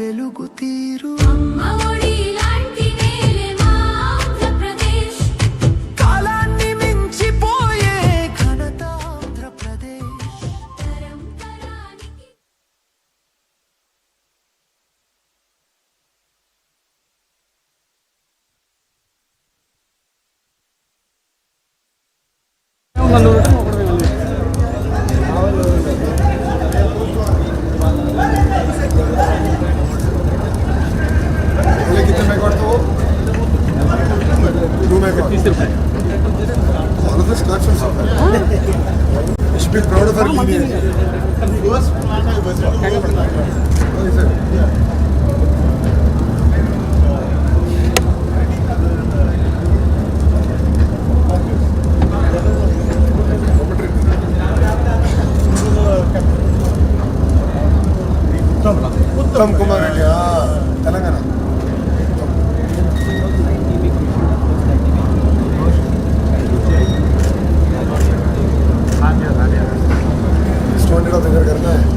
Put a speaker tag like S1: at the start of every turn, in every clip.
S1: వెలుగు తీరు కాలాన్ని మించిపోయే ఘనత Andhra Pradesh.
S2: All of us got some support. You should be proud of our lineage. Uttam Kumar Reddy, Telangana. करना है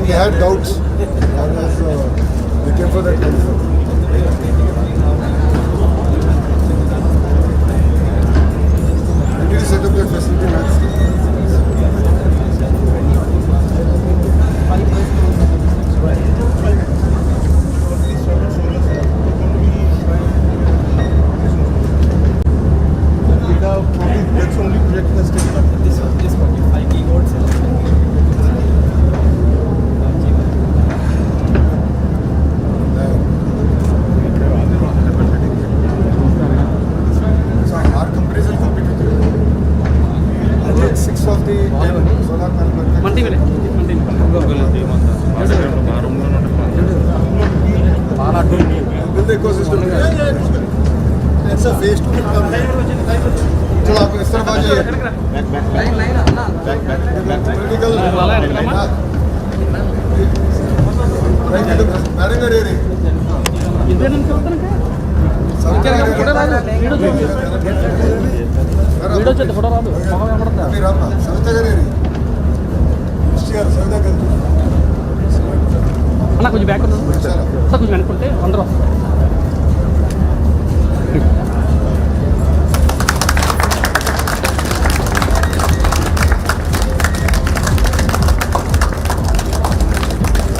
S2: They had doubts. They came for that comfort. We need to set up that facility next. That's only project has taken up. This 45 gigawatts. Ecosystem it's a phase 2 चलो आप इस तरफ आ जाइए political मैरिंगर area video చేత photo రాదు మొహం కనబడతా మీరు అమ్మ సవిత గారి సవిత గారు అన్న కొంచెం బ్యాక్ ఉన్నాను సార్ కొంచెం వెనుకుంటే అందరూ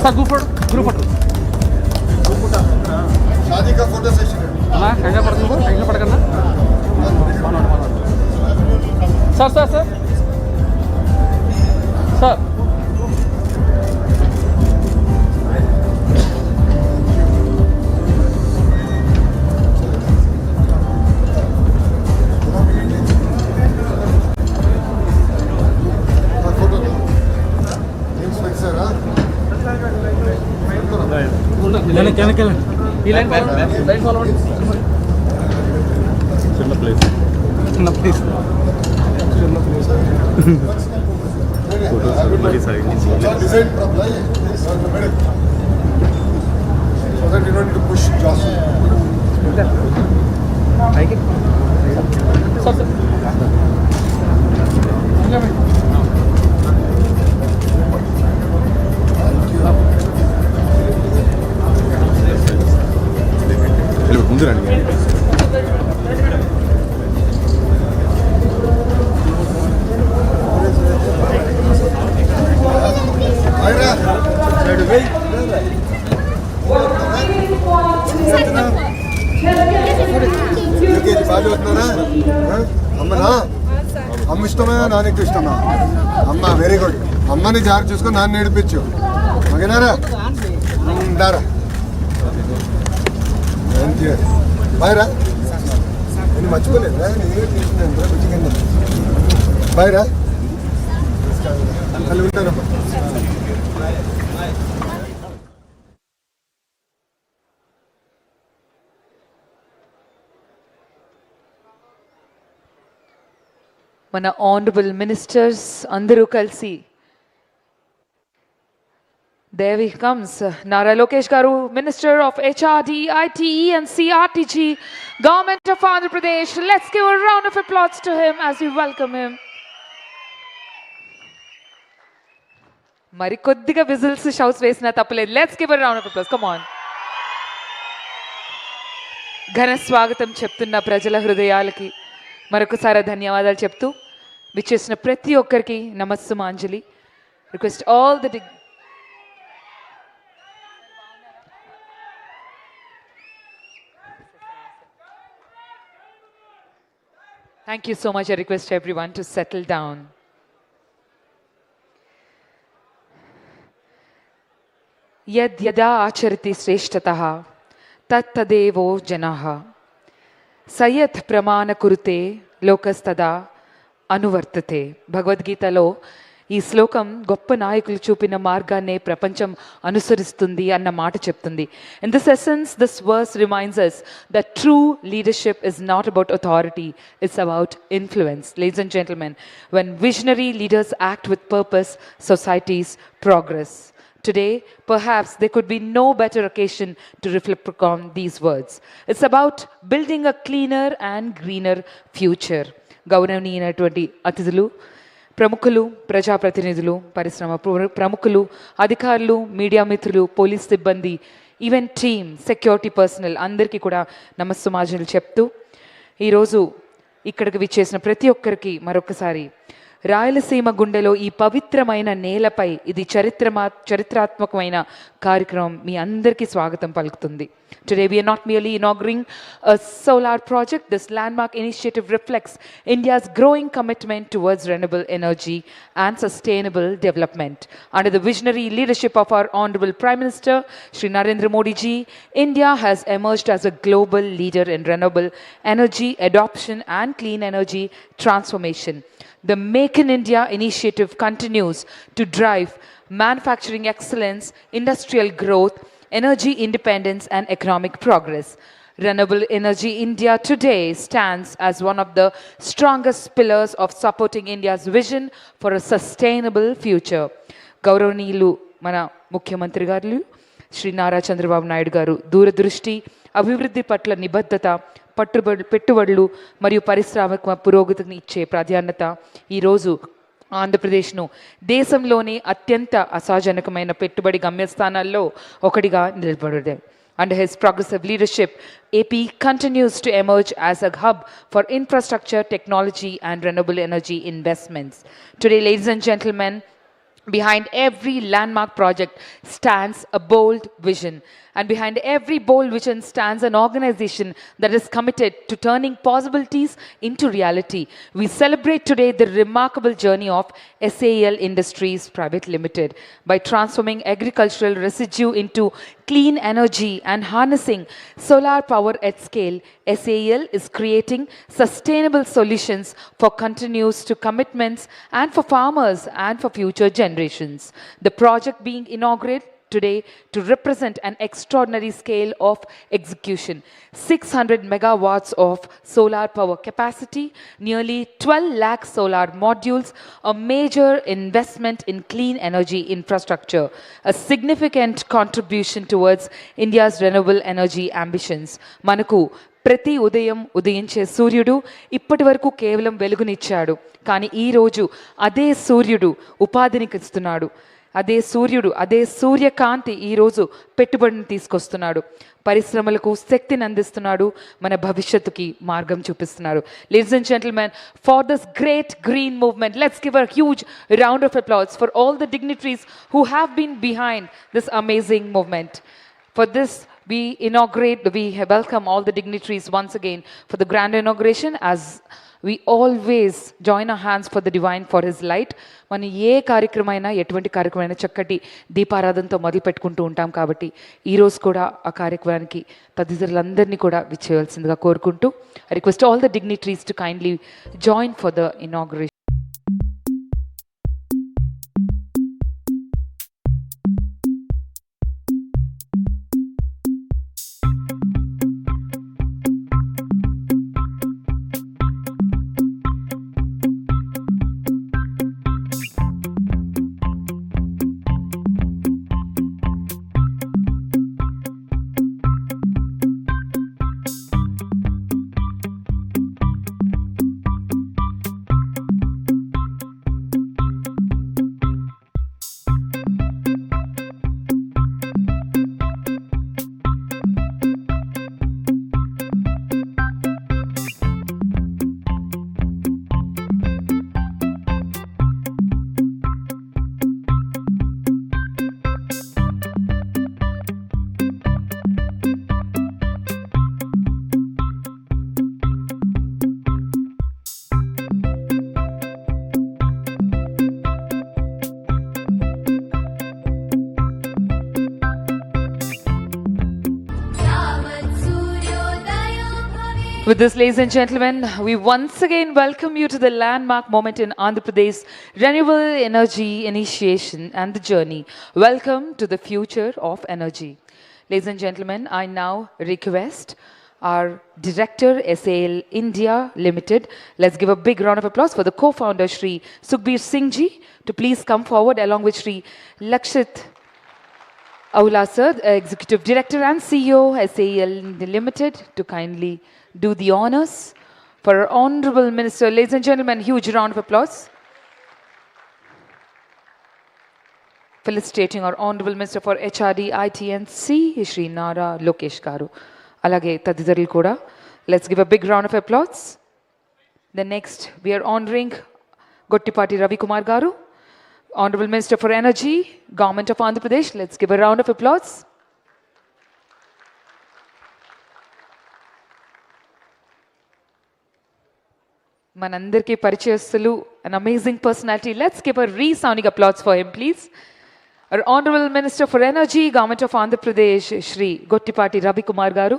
S2: सर ग्रुप फोटो शादी का फोटो सेशन है कंगा पड़ता कंगा पड़कना सर सर सर सर ఈ లైన్ ఫాలో చిన్న ప్లేస్ ఫోటోస్ సైడ్ నుంచి design problem so that you don't to push జాస్ పైకి సర్ ముందు రండి బాగా చదువుతున్నారా అమ్మనా అమ్మ ఇష్టమా నాన్నకి ఇష్టమా అమ్మ వెరీ గుడ్ అమ్మని జాగ్రత్త చూసుకొని నాన్న నేర్పించు ఓకేనారా ఉంటారా బాయ్ రా మర్చిపోలేదా నేనే తీసుకున్నాను బుజ్జిగా బాయ్ రా మళ్ళీ ఉంటానమ్మా
S3: మన ఆనరబుల్ మినిస్టర్స్ అందరూ కలిసి there he comes Nara Lokesh garu Minister of HRD ITE and CRTG Government of Andhra Pradesh. Let's give a round of applause to him as we welcome him. మరి కొద్దిగా whistles shouts వేసినా తప్పలేదు. Let's give a round of applause. Come on. ఘన స్వాగతం చెప్తున్న ప్రజల హృదయాలకి మరొకసారి ధన్యవాదాలు చెప్తూ విచ్చేసిన ప్రతి ఒక్కరికి నమస్సుమాంజలి. Request all the Thank you so much. I request everyone to settle down. Yad yada acharati shreshtatah tat tadevo janaha sayat pramana kurute lokastada అనువర్తతే. భగవద్గీతలో ఈ శ్లోకం గొప్ప నాయకులు చూపిన మార్గాన్నే ప్రపంచం అనుసరిస్తుంది అన్న మాట చెప్తుంది. In this essence this verse reminds us that true leadership is not about authority, it's about influence. Ladies and gentlemen, when visionary leaders act with purpose, societies progress. Today, perhaps there could be no better occasion to reflect upon these words. It's about building a cleaner and greener future. గౌరవనీయమైనటువంటి అతిథులు, ప్రముఖులు, ప్రజాప్రతినిధులు, పరిశ్రమ ప్రముఖులు, అధికారులు, media మిత్రులు, police సిబ్బంది, event team, security personal అందరికీ కూడా నమస్సుమాంజలు చెప్తూ ఈరోజు ఇక్కడికి విచ్చేసిన ప్రతి ఒక్కరికి మరొకసారి రాయలసీమ గుండెలో ఈ పవిత్రమైన నేలపై ఇది చరిత్రాత్మకమైన కార్యక్రమం మీ అందరికీ స్వాగతం పలుకుతుంది. Today we are not merely inaugurating a solar project. This landmark initiative reflects India's growing commitment towards renewable energy and sustainable development. Under the visionary leadership of our Honorable Prime Minister, Shri Narendra Modi ji, India has emerged as a global leader in renewable energy adoption and clean energy transformation. The Make in India initiative continues to drive manufacturing excellence, industrial growth, energy independence and economic progress. Renewable Energy India today stands as one of the strongest pillars of supporting India's vision for a sustainable future. గౌరవనీయులు మన ముఖ్యమంత్రి గారు శ్రీ నారా చంద్రబాబు నాయుడు గారు దూరదృష్టి, అభివృద్ధి పట్ల నిబద్ధత, పెట్టుబడులు మరియు పారిశ్రామిక పురోగతిని ఇచ్చే ప్రాధాన్యత ఈరోజు ఆంధ్రప్రదేశ్ను దేశంలోనే అత్యంత అసాజనకమైన పెట్టుబడి గమ్యస్థానాల్లో ఒకటిగా నిలబడింది. Under his progressive leadership, AP continues to emerge as a hub for infrastructure, technology and renewable energy investments. Today, ladies and gentlemen, behind every landmark project stands a bold vision. And behind every bold vision stands an organization that is committed to turning possibilities into reality. We celebrate today the remarkable journey of SAEL Industries Private Limited. By transforming agricultural residue into clean energy and harnessing solar power at scale, SAEL is creating sustainable solutions for continuous to commitments and for farmers and for future generations. The project being inaugurated today to represent an extraordinary scale of execution. 600 megawatts of solar power capacity, nearly 12 lakh solar modules, a major investment in clean energy infrastructure, a significant contribution towards India's renewable energy ambitions. Manaku ప్రతి ఉదయం ఉదయించే సూర్యుడు ఇప్పటి వరకు కేవలం వెలుగునిచ్చాడు, కానీ ఈరోజు అదే సూర్యుడు ఉపాధినికిస్తున్నాడు. అదే సూర్యుడు, అదే సూర్యకాంతి ఈరోజు పెట్టుబడిని తీసుకొస్తున్నాడు, పరిశ్రమలకు శక్తిని అందిస్తున్నాడు, మన భవిష్యత్తుకి మార్గం చూపిస్తున్నాడు. Ladies and gentlemen, for this great green movement, let's give a huge round of applause for all the dignitaries who have been behind this amazing movement. For this we welcome all the dignitaries once again for the grand inauguration as we always join our hands for the divine for his light. మనం ఏ కార్యక్రమైనా ఎటువంటి కార్యక్రమైనా చక్కటి దీపారాధనతో మొదలు పెట్టుకుంటూ ఉంటాం కాబట్టి ఈరోజు కూడా ఆ కార్యక్రమానికి తదితరులందరినీ కూడా విచ్చేయవలసిందిగా కోరుకుంటూ I request all the dignitaries to kindly join for the inauguration. With this, ladies and gentlemen, we once again welcome you to the landmark moment in Andhra Pradesh Renewable Energy Initiation and the journey. Welcome to the future of energy. Ladies and gentlemen, I now request our Director, SAL India Limited. Let's give a big round of applause for the co-founder, Shri Sukhbir Singh Ji, to please come forward along with Shri Lakshit Aula Sir, Executive Director and CEO, SAL India Limited, to kindly do the honors for our Honorable Minister. Ladies and gentlemen, huge round of applause. Felicitating our Honorable Minister for HRD, IT and C, Shri Nara Lokesh Garu. Alage Tadidaril Kuda. Let's give a big round of applause. The next, we are honoring Gottipati Ravi Kumar Garu, Honorable Minister for Energy, Government of Andhra Pradesh. Let's give a round of applause. మనందరికీ పరిచయస్తులు an amazing personality. Let's give a resounding applause for him, please. Our Honorable Minister for Energy, Government of Andhra Pradesh, Shri Gottipati Ravi Kumar Garu.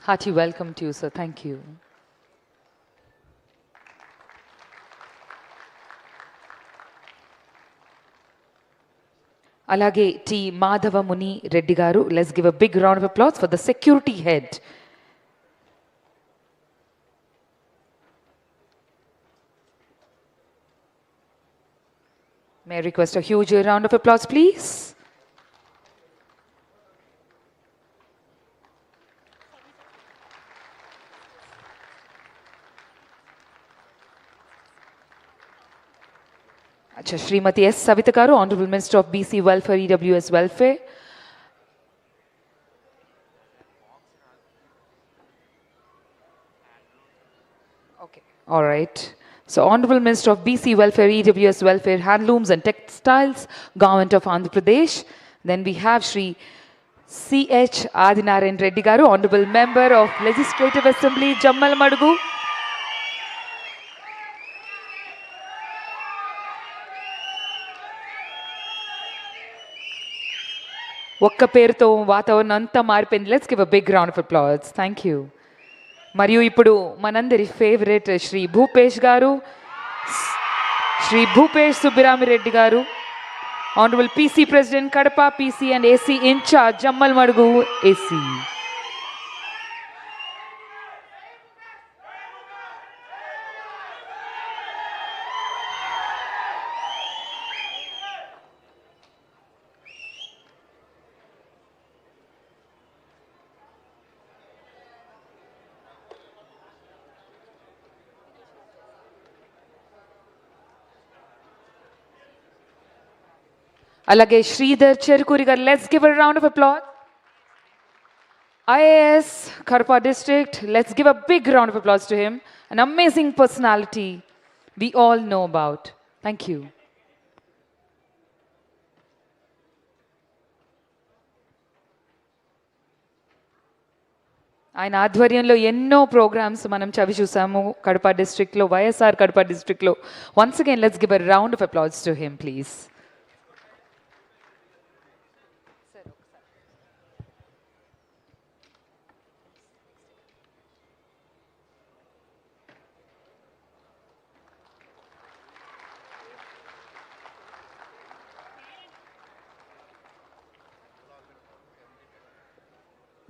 S3: Hearty welcome to you, sir. Thank you. Alage T. Madhava Muni Reddy Garu. Let's give a big round of applause for the security head. May I request a huge round of applause, please? Srimati S. Savita Garu, Honorable Minister of BC Welfare, EWS Welfare. Okay, all right. So, Honorable Minister of BC Welfare, EWS Welfare, Handlooms and Textiles, Government of Andhra Pradesh. Then we have Shri C.H. Adinarayan Reddy Garu, Honorable Member of Legislative Assembly, Jammal Madugu. ఒక్క పేరుతో వాతావరణం అంతా మారిపోయింది. Let's give a big round of applause. Thank you. మరియు ఇప్పుడు మనందరి favourite Shri Bhupesh గారు, శ్రీ భూపేష్ సుబ్బిరామిరెడ్డి గారు, honourable PC president Kadapa, PC and AC in charge Jammalamadugu AC. అలాగే శ్రీధర్ చెరుకూరి గారు, let's give a round of applause. IAS Karpa district, let's give a big round of applause to him. An amazing personality we all know about. Thank you. ఆయన ఆధ్వర్యంలో ఎన్నో programmes మనం చవి చూసాము కడప డిస్ట్రిక్ట్లో, వైఎస్ఆర్ కడప డిస్ట్రిక్ట్లో. Once again let's give a round of applause to him, please.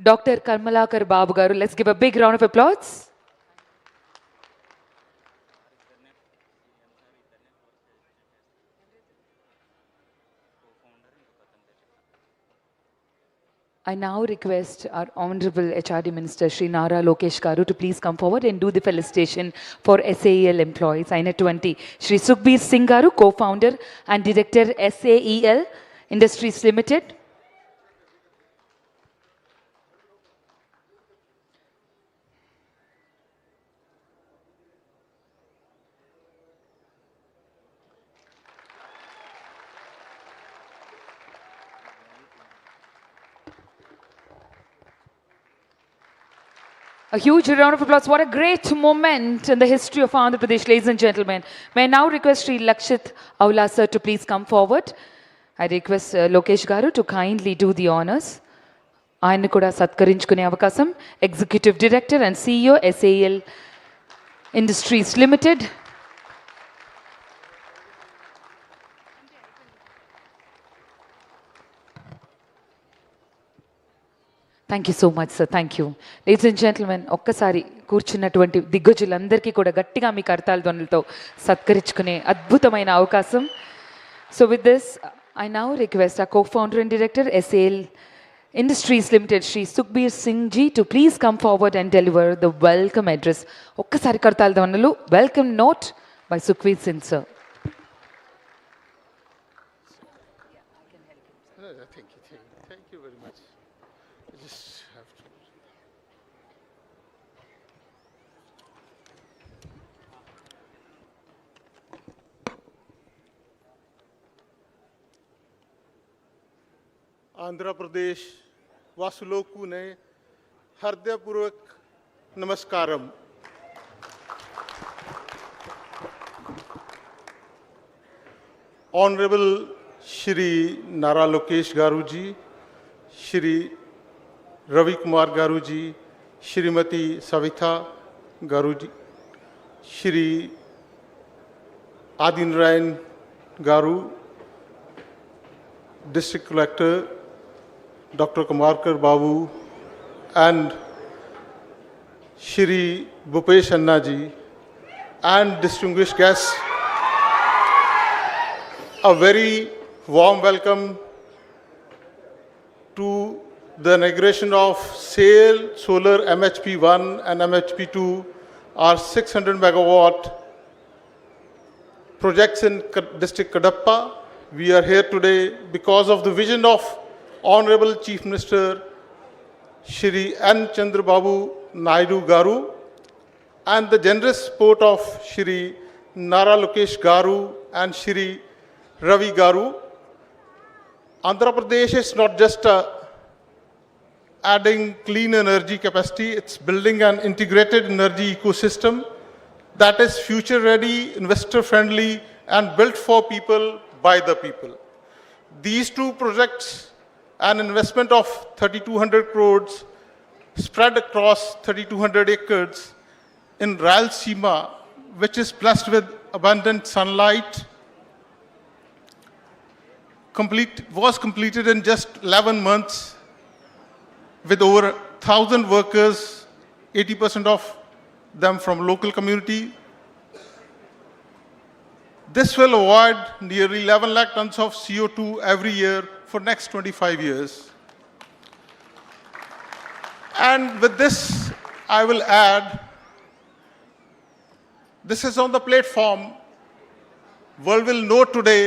S3: Dr. Karmalakar Babu garu, let's give a big round of applause. I now request our Honorable HRD Minister Shri Nara Lokesh Garu to please come forward and do the felicitation for SAEL employees. అయినటువంటి Shri Sukhbir Singh Garu, co-founder and director SAEL Industries Limited. A huge round of applause. What a great moment in the history of Andhra Pradesh, ladies and gentlemen. May I now request Sri Lakshit Aula sir to please come forward. I request Lokesh Garu to kindly do the honors. ఆయన్ని కూడా సత్కరించుకునే అవకాశం. Executive director and CEO SAEL Industries Limited. Thank you so much sir, thank you. Ladies and gentlemen, ఒక్కసారి కూర్చున్నటువంటి దిగ్గజులందరికీ కూడా గట్టిగా మీ కరతాళ ధ్వనులతో సత్కరించుకునే అద్భుతమైన అవకాశం. So with this I now request ఆ co-founder and director SAEL Industries Limited Shri Sukhbir Singh ji to please come forward and deliver the welcome address. ఒక్కసారి కరతాళ ధ్వనులు. Welcome note by Sukhbir Singh sir.
S4: Thank you very much. I just have to. Andhra Pradesh वासुलोकु ने हृदयपूर्वक नमस्कारम. Honorable Shri Nara Lokesh Garu ji, Shri Ravi Kumar Garu ji, Shrimati Savitha Garu ji, Shri Adinarayan Garu, District Collector Dr. Kamarkar Babu, and Shri Bhupesh Anna ji, and distinguished guests, a very warm welcome to the inauguration of SAEL Solar MHP1 and MHP2, our 600 megawatt projects in District Kadapa. We are here today because of the vision of Honorable Chief Minister Shri N. Chandrababu Naidu Garu and the generous support of Shri Nara Lokesh Garu and Shri Ravi Garu. Andhra Pradesh is not just adding clean energy capacity, it's building an integrated energy ecosystem that is future ready, investor friendly, and built for people by the people. These two projects, an investment of 3,200 crores spread across 3,200 acres in Rayalaseema, which is blessed with abundant sunlight, was completed in just 11 months with over 1,000 workers, 80% of them from local community. This will avoid nearly 11 lakh tons of CO2 every year for next 25 years. And with this, I will add, this is on the platform. World will know today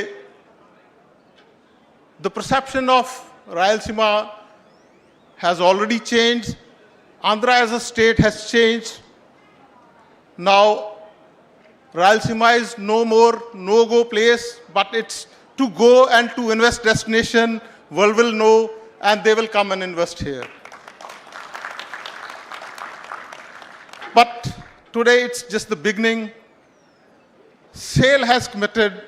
S4: The perception of Rayalaseema has already changed. Andhra as a state has changed. Now, Rayalaseema is no more no-go place, but it's to go and to invest destination. World will know, and they will come and invest here. But today it's just the beginning. SAIL has committed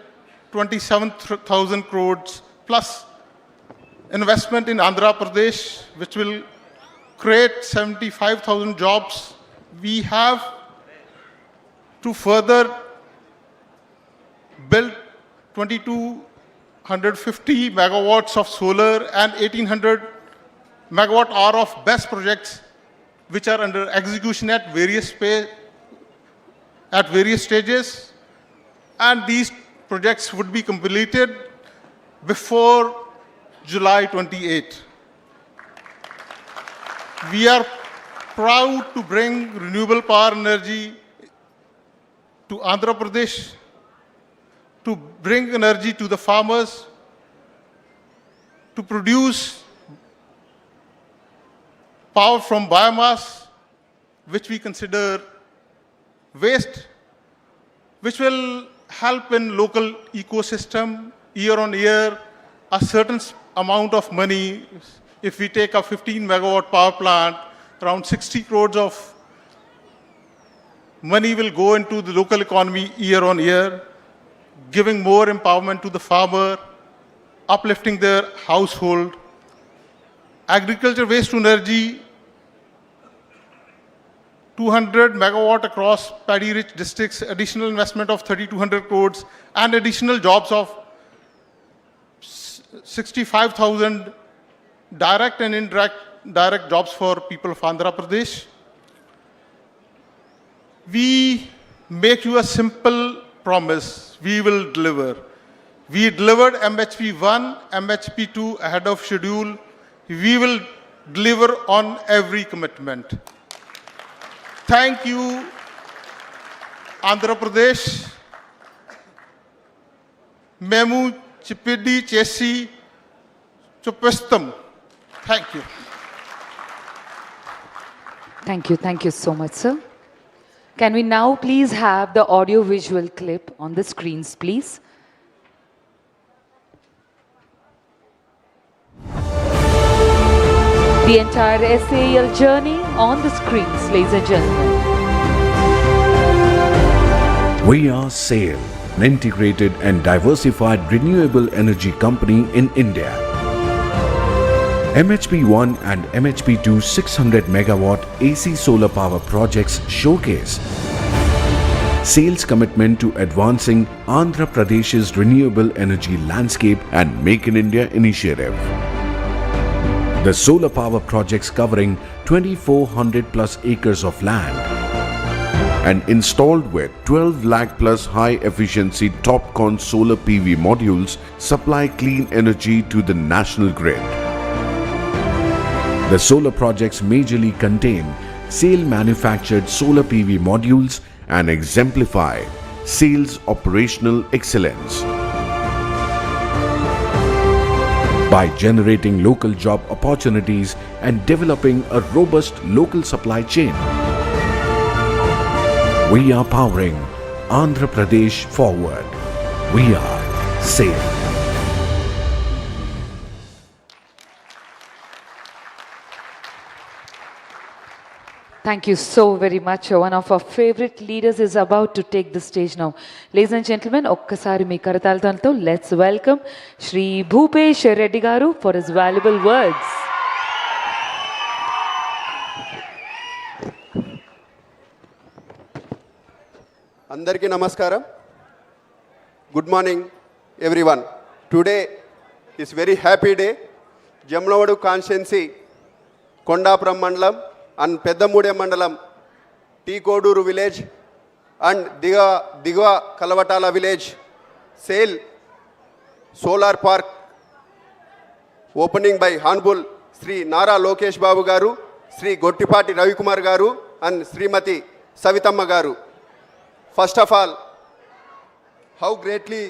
S4: 27,000 crores plus investment in Andhra Pradesh, which will create 75,000 jobs. We have to further build 2,250 megawatts of solar and 1,800 megawatt hour of BESS projects, which are under execution at various stages. And these projects would be completed before July 28. We are proud to bring renewable power energy to Andhra Pradesh, to bring energy to the farmers, to produce power from biomass, which we consider waste, which will help in local ecosystem year on year. A certain amount of money, if we take a 15 megawatt power plant, around 60 crores of money will go into the local economy year on year, giving more empowerment to the farmer, uplifting their household. Agriculture waste to energy, 200 megawatt across paddy-rich districts, additional investment of 3,200 crores, and additional jobs of 65,000 direct and indirect jobs for people of Andhra Pradesh. We make you a simple promise. We will deliver. We delivered MHP 1, MHP 2 ahead of schedule. We will deliver on every commitment. Thank you, Andhra Pradesh. Memu Chipidi Chesi Chupestam. Thank you.
S3: Thank you so much, sir. Can we now please have the audio-visual clip on the screens, please? The entire SAL journey on the screens, ladies and gentlemen.
S5: We are SAIL, an integrated and diversified renewable energy company in India. MHP1 and MHP2 600 megawatt AC solar power projects showcase SAIL's commitment to advancing Andhra Pradesh's renewable energy landscape and Make in India initiative. The solar power projects covering 2,400 plus acres of land and installed with 12 lakh plus high efficiency TOPCon solar PV modules supply clean energy to the national grid. The solar projects majorly contain SAIL manufactured solar PV modules and exemplify SAIL's operational excellence. By generating local job opportunities and developing a robust local supply chain, we are powering Andhra Pradesh forward. We are SAIL.
S3: Thank you so very much. One of our favorite leaders is about to take the stage now. Ladies and gentlemen, ఒక్కసారి మీ కరతాళాలతో let's welcome Shri Bhupesh Reddy garu for his valuable words.
S6: అందరికీ నమస్కారం. Good morning everyone. Today is very happy day. Jammalamadugu constituency Kondapuram మండలం and Peddamudium మండలం T Koduru village and Diguva Kalavatala village SAIL solar park opening by honourable Shri Nara Lokesh Babu గారు, శ్రీ గొట్టిపాటి రవికుమార్ గారు and శ్రీమతి సవితమ్మ గారు. First of all, how greatly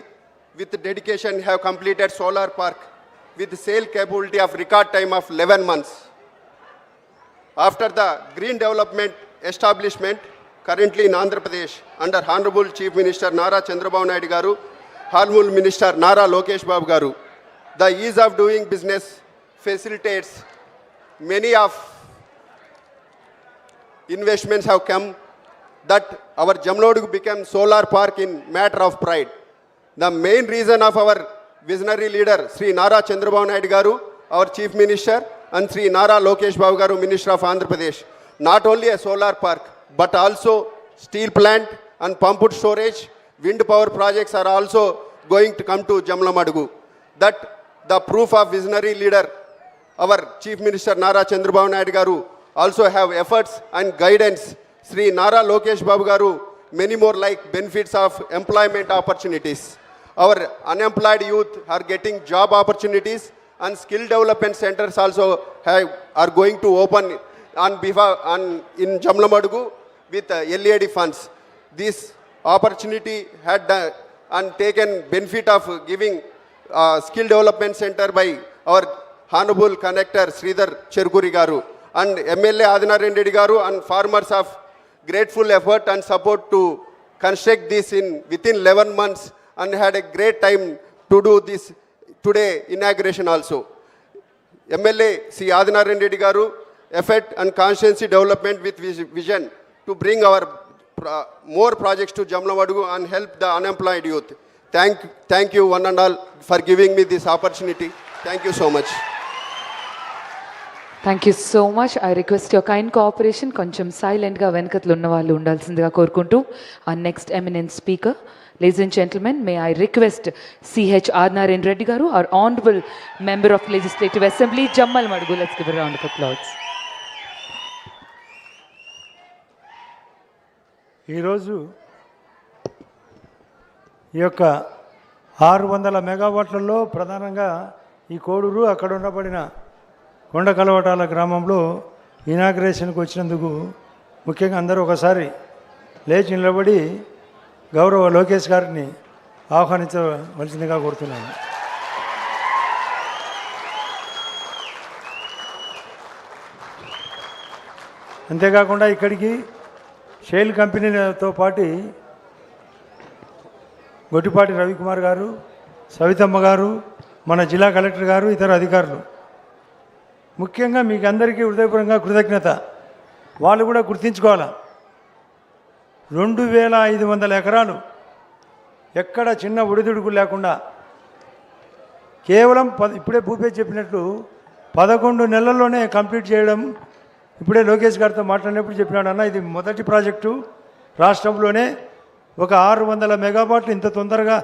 S6: with dedication have completed solar park with sale capability of record time of 11 months. After the green development establishment currently in Andhra Pradesh under Honorable Chief Minister Nara Chandrababu Naidu Garu, Honorable Minister Nara Lokesh Babu Garu, the ease of doing business facilitates many of investments have come that our Jamlodugu became solar park in matter of pride. The main reason of our visionary leader Sri Nara Chandrababu Naidu Garu, our Chief Minister, and Sri Nara Lokesh Babu Garu, Minister of Andhra Pradesh, not only a solar park but also steel plant and pumped storage, wind power projects are also going to come to Jamlamadugu. That the proof of visionary leader, our Chief Minister Nara Chandrababu Naidu Garu, also have efforts and guidance. Sri Nara Lokesh Babu Garu, many more like benefits of employment opportunities. Our unemployed youth are getting job opportunities, and skill development centers also are going to open in Jamlamadugu with LED funds. This opportunity had and taken benefit of giving skill development center by our Honorable Connector Sridhar Cherguri Garu and MLA Adinarayan Reddy Garu, and farmers of grateful effort and support to construct this within 11 months, and had a great time to do this today inauguration also. MLA C. Adinarayan Reddy Garu, effort and consciency development with vision to bring our more projects to Jamlamadugu and help the unemployed youth. Thank you one and all for giving me this opportunity. Thank you so much.
S3: Thank you so much. I request your kind cooperation. కొంచెం సైలెంట్గా వెనకట్లు ఉన్న వాళ్ళు ఉండాల్సిందిగా కోరుకుంటూ ఆ next eminent speaker, ladies and gentlemen, may I request CH Adinarayana Reddy గారు, our honourable member of legislative assembly Jammalamadugu. Let's give a round of applause.
S7: ఈరోజు ఈ యొక్క 600 మెగావాట్లలో ప్రధానంగా ఈ కోడూరు అక్కడ ఉండబడిన కొండ కలవటాల గ్రామంలో ఇనాగ్రేషన్కి వచ్చినందుకు ముఖ్యంగా అందరూ ఒకసారి లేచి నిలబడి గౌరవ లోకేష్ గారిని ఆహ్వానించవలసిందిగా కోరుతున్నాను. అంతేకాకుండా ఇక్కడికి షేల్ కంపెనీలతో పాటు గొట్టిపాటి రవికుమార్ గారు, సవితమ్మ గారు, మన జిల్లా కలెక్టర్ గారు, ఇతర అధికారులు, ముఖ్యంగా మీకు అందరికీ హృదయపూర్వకంగా కృతజ్ఞత. వాళ్ళు కూడా గుర్తించుకోవాలి. 2500 ఎకరాలు ఎక్కడ చిన్న ఒడిదుడుకు లేకుండా కేవలం ఇప్పుడే భూపేష్ చెప్పినట్లు 11 నెలల్లోనే కంప్లీట్ చేయడం. ఇప్పుడే లోకేష్ గారితో మాట్లాడినప్పుడు చెప్పినాడు, అన్న ఇది మొదటి ప్రాజెక్టు రాష్ట్రంలోనే ఒక 600 మెగావాట్లు ఇంత తొందరగా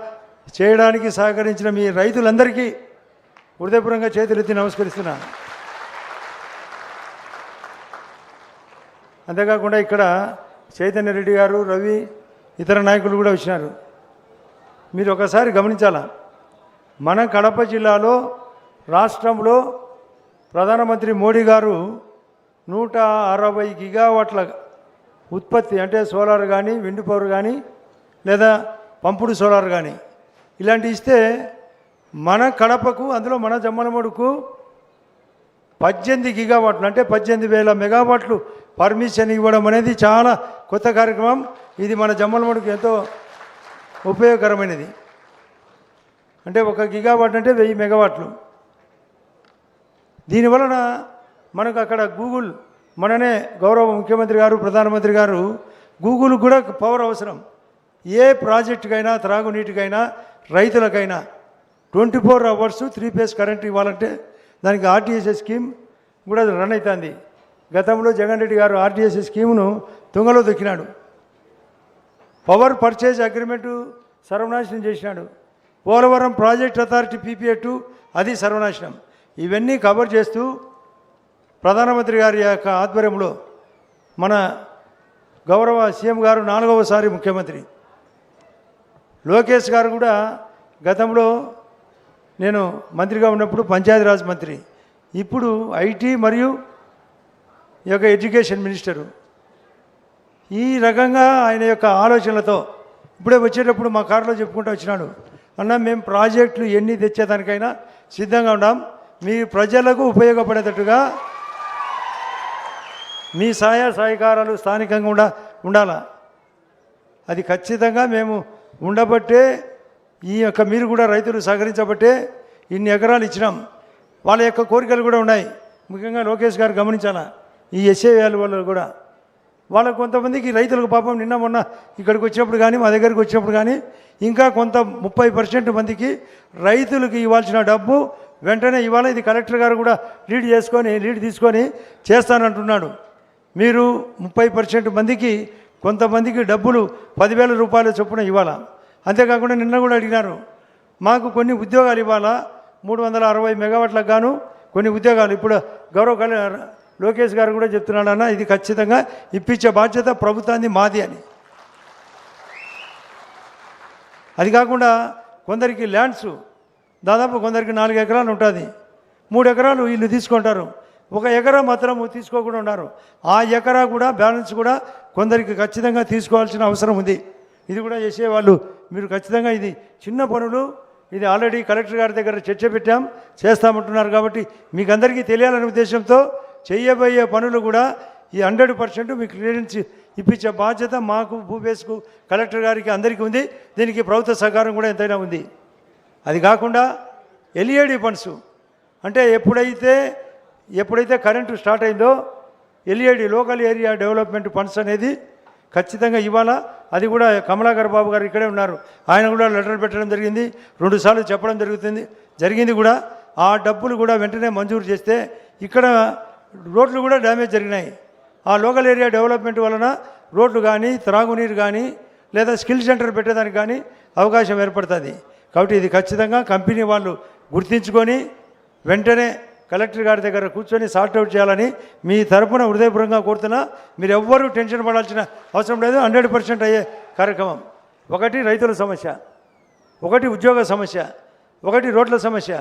S7: చేయడానికి సహకరించిన మీ రైతులందరికీ హృదయపూర్వకంగా చేతులెత్తి నమస్కరిస్తున్నాను. అంతేకాకుండా ఇక్కడ చైతన్య రెడ్డి గారు, రవి, ఇతర నాయకులు కూడా వచ్చినారు. మీరు ఒకసారి గమనించాలా, మన కడప జిల్లాలో రాష్ట్రంలో ప్రధానమంత్రి మోడీ గారు 160 గిగావాట్ల ఉత్పత్తి, అంటే సోలార్ కానీ, విండ్ పవర్ కానీ, లేదా పంపుడు సోలార్ కానీ ఇలాంటి ఇస్తే మన కడపకు, అందులో మన జమ్మలమడుకు 18 గిగావాట్లు, అంటే 18,000 మెగావాట్లు పర్మిషన్ ఇవ్వడం అనేది చాలా కొత్త కార్యక్రమం. ఇది మన జమ్మలమడుకు ఎంతో ఉపయోగకరమైనది. అంటే 1 గిగావాట్ అంటే 1000 మెగావాట్లు. దీనివలన మనకు అక్కడ గూగుల్, మననే గౌరవ ముఖ్యమంత్రి గారు, ప్రధానమంత్రి గారు, గూగుల్ కూడా పవర్ అవసరం. ఏ ప్రాజెక్టుకైనా, త్రాగునీటికైనా, రైతులకైనా 24 అవర్స్ 3 ఫేజ్ కరెంట్ ఇవ్వాలంటే దానికి ఆర్టీఎస్ఎస్ స్కీమ్ కూడా రన్ అవుతుంది. గతంలో జగన్ రెడ్డి గారు ఆర్టీఎస్ఎస్ స్కీమును తుంగలో దొక్కినాడు. పవర్ పర్చేజ్ అగ్రిమెంటు సర్వనాశనం చేసినాడు. పోలవరం ప్రాజెక్ట్ అథారిటీ PPA2 అది సర్వనాశనం. ఇవన్నీ కవర్ చేస్తూ ప్రధానమంత్రి గారి యొక్క ఆధ్వర్యంలో మన గౌరవ సీఎం గారు 4వసారి ముఖ్యమంత్రి, లోకేష్ గారు కూడా గతంలో నేను మంత్రిగా ఉన్నప్పుడు పంచాయతీరాజ్ మంత్రి, ఇప్పుడు ఐటీ మరియు ఈ యొక్క ఎడ్యుకేషన్ మినిస్టరు. ఈ రకంగా ఆయన యొక్క ఆలోచనలతో ఇప్పుడే వచ్చేటప్పుడు మా కారులో చెప్పుకుంటూ వచ్చినాడు, అన్న మేము ప్రాజెక్టులు ఎన్ని తెచ్చేదానికైనా సిద్ధంగా ఉన్నాం. మీ ప్రజలకు ఉపయోగపడేటట్టుగా మీ సహాయకారాలు స్థానికంగా ఉండాలా. అది ఖచ్చితంగా మేము ఉండబట్టే ఈ యొక్క మీరు కూడా రైతులు సహకరించబట్టే ఇన్ని ఎకరాలు ఇచ్చినాం. వాళ్ళ యొక్క కోరికలు కూడా ఉన్నాయి. ముఖ్యంగా లోకేష్ గారు గమనించాలా, ఈ ఎస్ఏ వాళ్ళు కూడా వాళ్ళకు కొంతమందికి రైతులకు పాపం నిన్న మొన్న ఇక్కడికి వచ్చినప్పుడు కానీ మా దగ్గరికి వచ్చినప్పుడు కానీ ఇంకా కొంత 30% మందికి రైతులకు ఇవ్వాల్సిన డబ్బు వెంటనే ఇవాళ ఇది కలెక్టర్ గారు కూడా లీడ్ తీసుకొని చేస్తానంటున్నాడు. మీరు 30% మందికి కొంతమందికి డబ్బులు 10,000 రూపాయల చొప్పున ఇవ్వాలా. అంతేకాకుండా నిన్న కూడా అడిగినారు, మాకు కొన్ని ఉద్యోగాలు ఇవ్వాలా, 360 మెగావాట్లకు గాను కొన్ని ఉద్యోగాలు. ఇప్పుడు గౌరవ లోకేష్ గారు కూడా చెప్తున్నాడన్న, ఇది ఖచ్చితంగా ఇప్పించే బాధ్యత ప్రభుత్వాన్ని మాది అని. అది కాకుండా కొందరికి ల్యాండ్స్ దాదాపు కొందరికి 4 ఎకరాలు ఉంటుంది, 3 ఎకరాలు వీళ్ళు తీసుకుంటారు, 1 ఎకరా మాత్రం తీసుకోకుండా ఉన్నారు. ఆ ఎకరా కూడా బ్యాలెన్స్ కూడా కొందరికి ఖచ్చితంగా తీసుకోవాల్సిన అవసరం ఉంది. ఇది కూడా చేసేవాళ్ళు మీరు ఖచ్చితంగా, ఇది చిన్న పనులు, ఇది ఆల్రెడీ కలెక్టర్ గారి దగ్గర చర్చ పెట్టాం, చేస్తామంటున్నారు. కాబట్టి మీకు అందరికీ తెలియాలనే ఉద్దేశంతో చేయబోయే పనులు కూడా ఈ 100% మీకు క్లియరెన్స్ ఇప్పించే బాధ్యత మాకు, భూపేస్కు, కలెక్టర్ గారికి అందరికీ ఉంది. దీనికి ప్రభుత్వ సహకారం కూడా ఎంతైనా ఉంది. అది కాకుండా ఎల్ఈడి ఫండ్స్ అంటే ఎప్పుడైతే కరెంటు స్టార్ట్ అయిందో LED local area development funds అనేది ఖచ్చితంగా ఇవ్వాలా. అది కూడా కమలాకర్ బాబు గారు ఇక్కడే ఉన్నారు, ఆయన కూడా లెటర్ పెట్టడం జరిగింది, 2 సార్లు చెప్పడం జరిగింది కూడా. ఆ డబ్బులు కూడా వెంటనే మంజూరు చేస్తే ఇక్కడ రోడ్లు కూడా డ్యామేజ్ జరిగినాయి. ఆ లోకల్ ఏరియా డెవలప్మెంట్ వలన రోడ్లు కానీ త్రాగునీరు కానీ లేదా స్కిల్ సెంటర్ పెట్టేదానికి కానీ అవకాశం ఏర్పడుతుంది. కాబట్టి ఇది ఖచ్చితంగా కంపెనీ వాళ్ళు గుర్తించుకొని వెంటనే కలెక్టర్ గారి దగ్గర కూర్చొని సార్ట్అవుట్ చేయాలని మీ తరపున హృదయపూర్వకంగా కోరుతున్నా. మీరు ఎవ్వరూ టెన్షన్ పడాల్సిన అవసరం లేదు. 100% అయ్యే కార్యక్రమం. ఒకటి రైతుల సమస్య, ఒకటి ఉద్యోగ సమస్య, ఒకటి రోడ్ల సమస్య,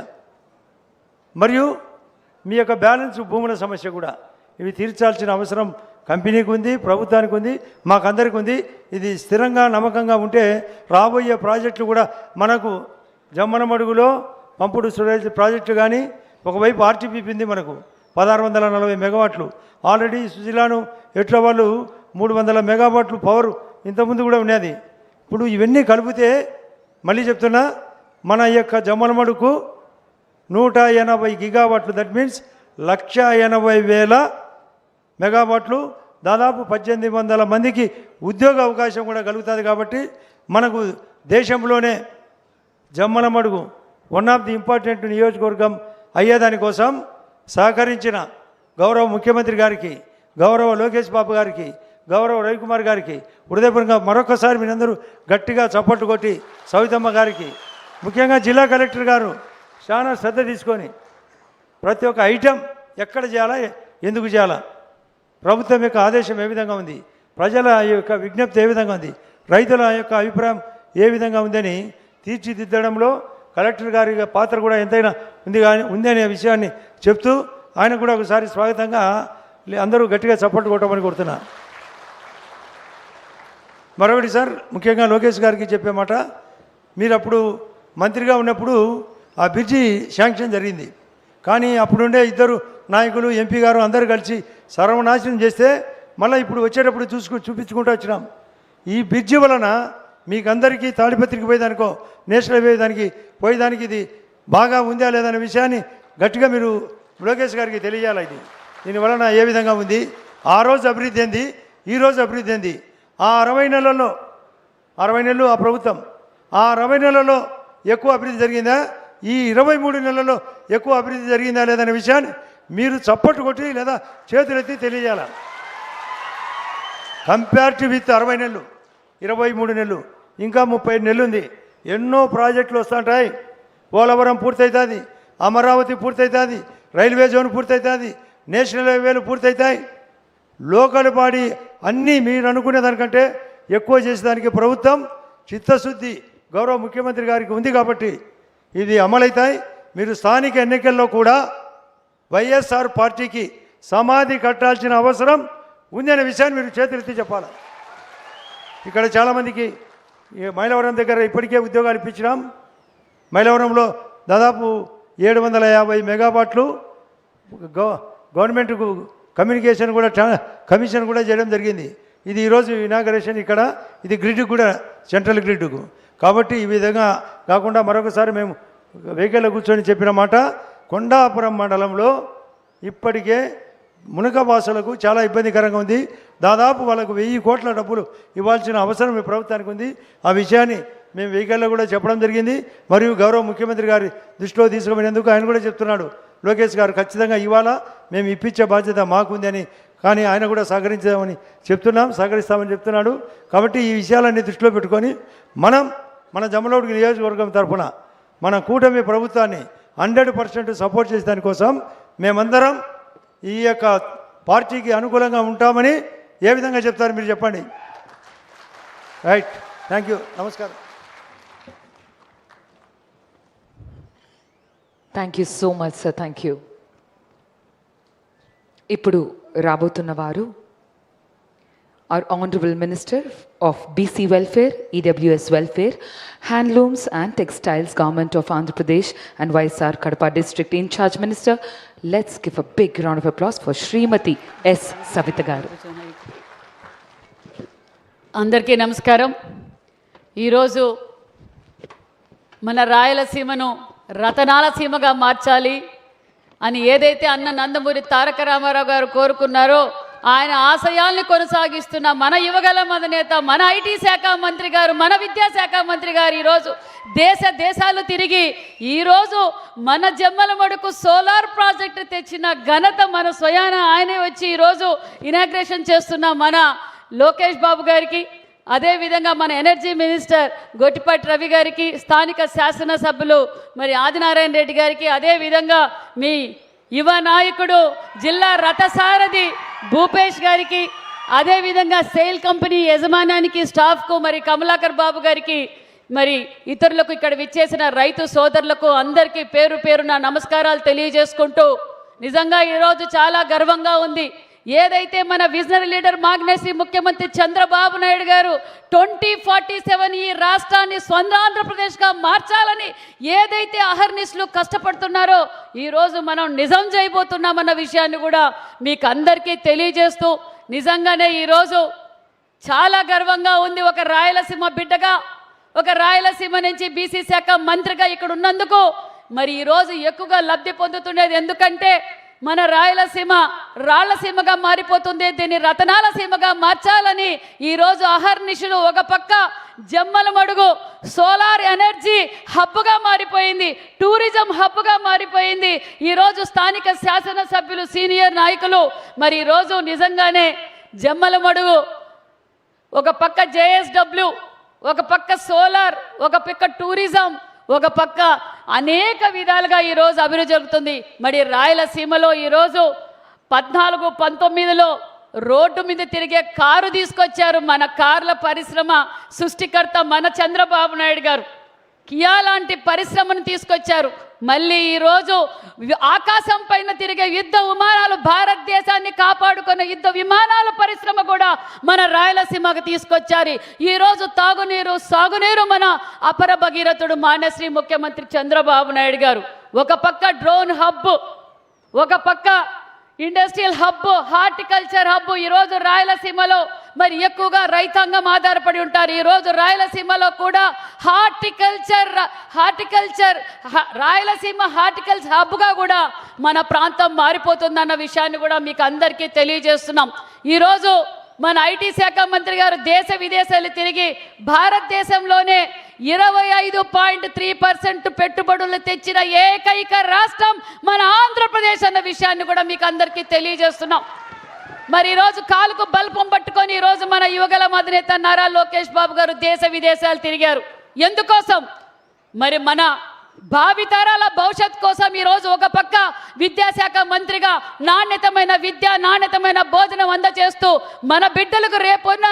S7: మరియు మీ యొక్క బ్యాలెన్స్ భూముల సమస్య కూడా. ఇవి తీర్చాల్సిన అవసరం కంపెనీకి ఉంది, ప్రభుత్వానికి ఉంది, మాకందరికీ ఉంది. ఇది స్థిరంగా నమ్మకంగా ఉంటే రాబోయే ప్రాజెక్టులు కూడా మనకు జమ్మనమడుగులో పంపుడు స్టోరేజ్ ప్రాజెక్టు కానీ, ఒకవైపు ఆర్టీపీపీ ఉంది మనకు 1640 మెగావాట్లు. ఆల్రెడీ సుజిలాను ఎట్ల వాళ్ళు 300 మెగావాట్లు పవర్ ఇంతకుముందు కూడా ఉన్నది. ఇప్పుడు ఇవన్నీ కలిపితే మళ్ళీ చెప్తున్నా, మన యొక్క జమ్మలమడుకు 180 గిగావాట్లు, దట్ మీన్స్ 1,80,000 మెగావాట్లు, దాదాపు 1,800 మందికి ఉద్యోగ అవకాశం కూడా కలుగుతుంది. కాబట్టి మనకు దేశంలోనే Jammalamadugu one of the important నియోజకవర్గం అయ్యేదానికోసం సహకరించిన గౌరవ ముఖ్యమంత్రి గారికి, గౌరవ లోకేష్ బాబు గారికి, గౌరవ రవికుమార్ గారికి హృదయపూర్వకంగా మరొకసారి మీరందరూ గట్టిగా చప్పట్లు కొట్టి, సవితమ్మ గారికి, ముఖ్యంగా జిల్లా కలెక్టర్ గారు చాలా శ్రద్ధ తీసుకొని ప్రతి ఒక్క ఐటెం ఎక్కడ చేయాలా, ఎందుకు చేయాలా, ప్రభుత్వం యొక్క ఆదేశం ఏ విధంగా ఉంది, ప్రజల యొక్క విజ్ఞప్తి ఏ విధంగా ఉంది, రైతుల యొక్క అభిప్రాయం ఏ విధంగా ఉందని తీర్చిదిద్దడంలో కలెక్టర్ గారి పాత్ర కూడా ఎంతైనా ఉంది అనే విషయాన్ని చెప్తూ ఆయన కూడా ఒకసారి స్వాగతంగా అందరూ గట్టిగా చప్పట్లు కొట్టమని కోరుతున్నా. మరొకటి సార్, ముఖ్యంగా లోకేష్ గారికి చెప్పే మాట, మీరు అప్పుడు మంత్రిగా ఉన్నప్పుడు ఆ బ్రిడ్జి శాంక్షన్ జరిగింది. కానీ అప్పుడుండే 2 నాయకులు, ఎంపీ గారు అందరూ కలిసి సర్వనాశనం చేస్తే మళ్ళీ ఇప్పుడు వచ్చేటప్పుడు చూపించుకుంటూ వచ్చినాం. ఈ బ్రిడ్జి వలన మీకు అందరికీ తాడిపత్రికి పోయేదానికో, నేషనల్ హైవేదానికి పోయేదానికి ఇది బాగా ఉందా లేదనే విషయాన్ని గట్టిగా మీరు లోకేష్ గారికి తెలియాలి. ఇది దీనివలన ఏ విధంగా ఉంది, ఆ రోజు అభివృద్ధి ఏంది, ఈరోజు అభివృద్ధి ఏంది, ఆ 60 నెలల్లో 60 నెలలు ఆ ప్రభుత్వం, ఆ 60 నెలల్లో ఎక్కువ అభివృద్ధి జరిగిందా, ఈ 23 నెలల్లో ఎక్కువ అభివృద్ధి జరిగిందా లేదనే విషయాన్ని మీరు చప్పట్లు కొట్టి లేదా చేతులెత్తి తెలియజేయాలి. కంపేర్టివ్ విత్ 60 నెలలు, 23 నెలలు, ఇంకా 35 నెలలు ఉంది. ఎన్నో ప్రాజెక్టులు వస్తుంటాయి. పోలవరం పూర్తవుతుంది, అమరావతి పూర్తవుతుంది, రైల్వే జోన్ పూర్తవుతుంది, నేషనల్ హైవేలు పూర్తవుతాయి. లోకల్ బాడీ అన్నీ మీరు అనుకునే దానికంటే ఎక్కువ చేసేదానికి ప్రభుత్వం చిత్తశుద్ధి గౌరవ ముఖ్యమంత్రి గారికి ఉంది. కాబట్టి ఇది అమలవుతాయి. మీరు స్థానిక ఎన్నికల్లో కూడా వైఎస్ఆర్ పార్టీకి సమాధి కట్టాల్సిన అవసరం ఉంది అనే విషయాన్ని మీరు చేతులెత్తి చెప్పాలి. ఇక్కడ చాలామందికి మైలవరం దగ్గర ఇప్పటికే ఉద్యోగాలు ఇప్పించినాం. మైలవరంలో దాదాపు 750 మెగావాట్లు గవర్నమెంట్కు కమిషన్ కూడా చేయడం జరిగింది. ఇది ఈరోజు ఇనాగరేషన్ ఇక్కడ, ఇది గ్రిడ్ కూడా సెంట్రల్ గ్రిడ్కు. కాబట్టి ఈ విధంగా కాకుండా మరొకసారి మేము వెహికల్లో కూర్చొని చెప్పిన మాట, కొండాపురం మండలంలో ఇప్పటికే మునకవాసులకు చాలా ఇబ్బందికరంగా ఉంది. దాదాపు వాళ్ళకు 1000 కోట్ల డబ్బులు ఇవ్వాల్సిన అవసరం ఈ ప్రభుత్వానికి ఉంది. ఆ విషయాన్ని మేము వెహికల్లో కూడా చెప్పడం జరిగింది. మరియు గౌరవ ముఖ్యమంత్రి గారి దృష్టిలో తీసుకుపోయినందుకు ఆయన కూడా చెప్తున్నాడు, లోకేష్ గారు ఖచ్చితంగా ఇవ్వాలా, మేము ఇప్పించే బాధ్యత మాకుంది అని. కానీ ఆయన కూడా సహకరిస్తామని చెప్తున్నాడు. కాబట్టి ఈ విషయాలన్నీ దృష్టిలో పెట్టుకొని మన జమ్మలమడుగు నియోజకవర్గం తరఫున మన కూటమి ప్రభుత్వాన్ని 100% సపోర్ట్ చేసే దానికోసం మేమందరం ఈ యొక్క పార్టీకి అనుకూలంగా ఉంటామని ఏ విధంగా చెప్తారు మీరు చెప్పండి. రైట్, థ్యాంక్ యూ, నమస్కారం.
S3: Thank you so much sir, thank you. ఇప్పుడు రాబోతున్న వారు our Honorable Minister of BC Welfare, EWS Welfare, Handlooms and Textiles, Government of Andhra Pradesh and YSR Kadapa District In Charge Minister. Let's give a big round of applause for Srimati S. Savita garu.
S8: అందరికీ నమస్కారం. ఈరోజు మన రాయలసీమను రతనాల సీమగా మార్చాలి అని ఏదైతే అన్న నందమూరి తారక రామారావు గారు కోరుకున్నారో ఆయన ఆశయాల్ని కొనసాగిస్తున్న మన యువగలం అధినేత, మన ఐటీ శాఖ మంత్రి గారు, మన విద్యాశాఖ మంత్రి గారు ఈరోజు దేశాలు తిరిగి ఈరోజు మన జమ్మలమడుగు సోలార్ ప్రాజెక్టు తెచ్చిన ఘనత మన స్వయాన ఆయనే వచ్చి ఈరోజు ఇనాగ్రేషన్ చేస్తున్న మన లోకేష్ బాబు గారికి, అదేవిధంగా మన ఎనర్జీ మినిస్టర్ గొట్టిపాటి రవి గారికి, స్థానిక శాసనసభ్యులు మరి ఆదినారాయణ రెడ్డి గారికి, అదేవిధంగా మీ యువ నాయకుడు జిల్లా రథసారథి భూపేష్ గారికి, అదేవిధంగా సెయిల్ కంపెనీ యజమానానికి, స్టాఫ్కు, మరి కమలాకర్ బాబు గారికి, మరి ఇతరులకు ఇక్కడ విచ్చేసిన రైతు సోదరులకు అందరికీ పేరు పేరున నమస్కారాలు తెలియజేసుకుంటూ, నిజంగా ఈరోజు చాలా గర్వంగా ఉంది. ఏదైతే మన విజనరీ లీడర్ మాగ్నెసి ముఖ్యమంత్రి చంద్రబాబు నాయుడు గారు 2047 ఈ రాష్ట్రాన్ని స్వంత ఆంధ్రప్రదేశ్గా మార్చాలని ఏదైతే అహర్నిశలు కష్టపడుతున్నారో ఈరోజు మనం నిజం చేయబోతున్నామన్న విషయాన్ని కూడా మీకు అందరికీ తెలియజేస్తూ, నిజంగానే ఈరోజు చాలా గర్వంగా ఉంది. ఒక రాయలసీమ బిడ్డగా, ఒక రాయలసీమ నుంచి బీసీ శాఖ మంత్రిగా ఇక్కడ ఉన్నందుకు మరి ఈరోజు ఎక్కువగా లబ్ధి పొందుతుండేది. ఎందుకంటే మన రాయలసీమ రాళ్లసీమగా మారిపోతుంది, దీన్ని రతనాల సీమగా మార్చాలని ఈరోజు అహర్నిశలు ఒక పక్క జమ్మలమడుగు సోలార్ ఎనర్జీ హబ్గా మారిపోయింది, టూరిజం హబ్గా మారిపోయింది. ఈరోజు స్థానిక శాసనసభ్యులు, సీనియర్ నాయకులు మరి ఈరోజు నిజంగానే జమ్మలమడుగు ఒక పక్క JSW, ఒక పక్క సోలార్, ఒక పక్క టూరిజం, ఒక పక్క అనేక విధాలుగా ఈరోజు అభివృద్ధి జరుగుతుంది. మరి రాయలసీమలో ఈరోజు 14-19లో రోడ్డు మీద తిరిగే కారు తీసుకొచ్చారు. మన కార్ల పరిశ్రమ సృష్టికర్త మన చంద్రబాబు నాయుడు గారు కియా లాంటి పరిశ్రమను తీసుకొచ్చారు. మళ్ళీ ఈరోజు ఆకాశం పైన తిరిగే యుద్ధ విమానాలు, భారతదేశాన్ని కాపాడుకున్న యుద్ధ విమానాల పరిశ్రమ కూడా మన రాయలసీమకు తీసుకొచ్చారు. ఈరోజు తాగునీరు, సాగునీరు మన అపర భగీరథుడు మాన్యశ్రీ ముఖ్యమంత్రి చంద్రబాబు నాయుడు గారు. ఒక పక్క డ్రోన్ హబ్, ఒక పక్క ఇండస్ట్రియల్ హబ్, హార్టికల్చర్ హబ్. ఈరోజు రాయలసీమలో మరి ఎక్కువగా రైతాంగం ఆధారపడి ఉంటారు. ఈరోజు రాయలసీమలో కూడా హార్టికల్చర్ రాయలసీమ హార్టికల్చర్ హబ్గా కూడా మన ప్రాంతం మారిపోతుందన్న విషయాన్ని కూడా మీకు అందరికీ తెలియజేస్తున్నాం. ఈరోజు మన ఐటీ శాఖ మంత్రి గారు దేశ విదేశాలు తిరిగి భారతదేశంలోనే 25.3% పెట్టుబడులు తెచ్చిన ఏకైక రాష్ట్రం మన ఆంధ్రప్రదేశ్ అన్న విషయాన్ని కూడా మీకు అందరికీ తెలియజేస్తున్నాం. మరి ఈరోజు కాలుకు బల్పం పట్టుకొని ఈరోజు మన యువగల అధినేత నారా లోకేష్ బాబు గారు దేశ విదేశాలు తిరిగారు. ఎందుకోసం? మరి మన భావితరాల భవిష్యత్ కోసం ఈరోజు ఒక పక్క విద్యాశాఖ మంత్రిగా నాణ్యతమైన విద్య, నాణ్యతమైన భోజనం అందజేస్తూ మన బిడ్డలకు రేపున్న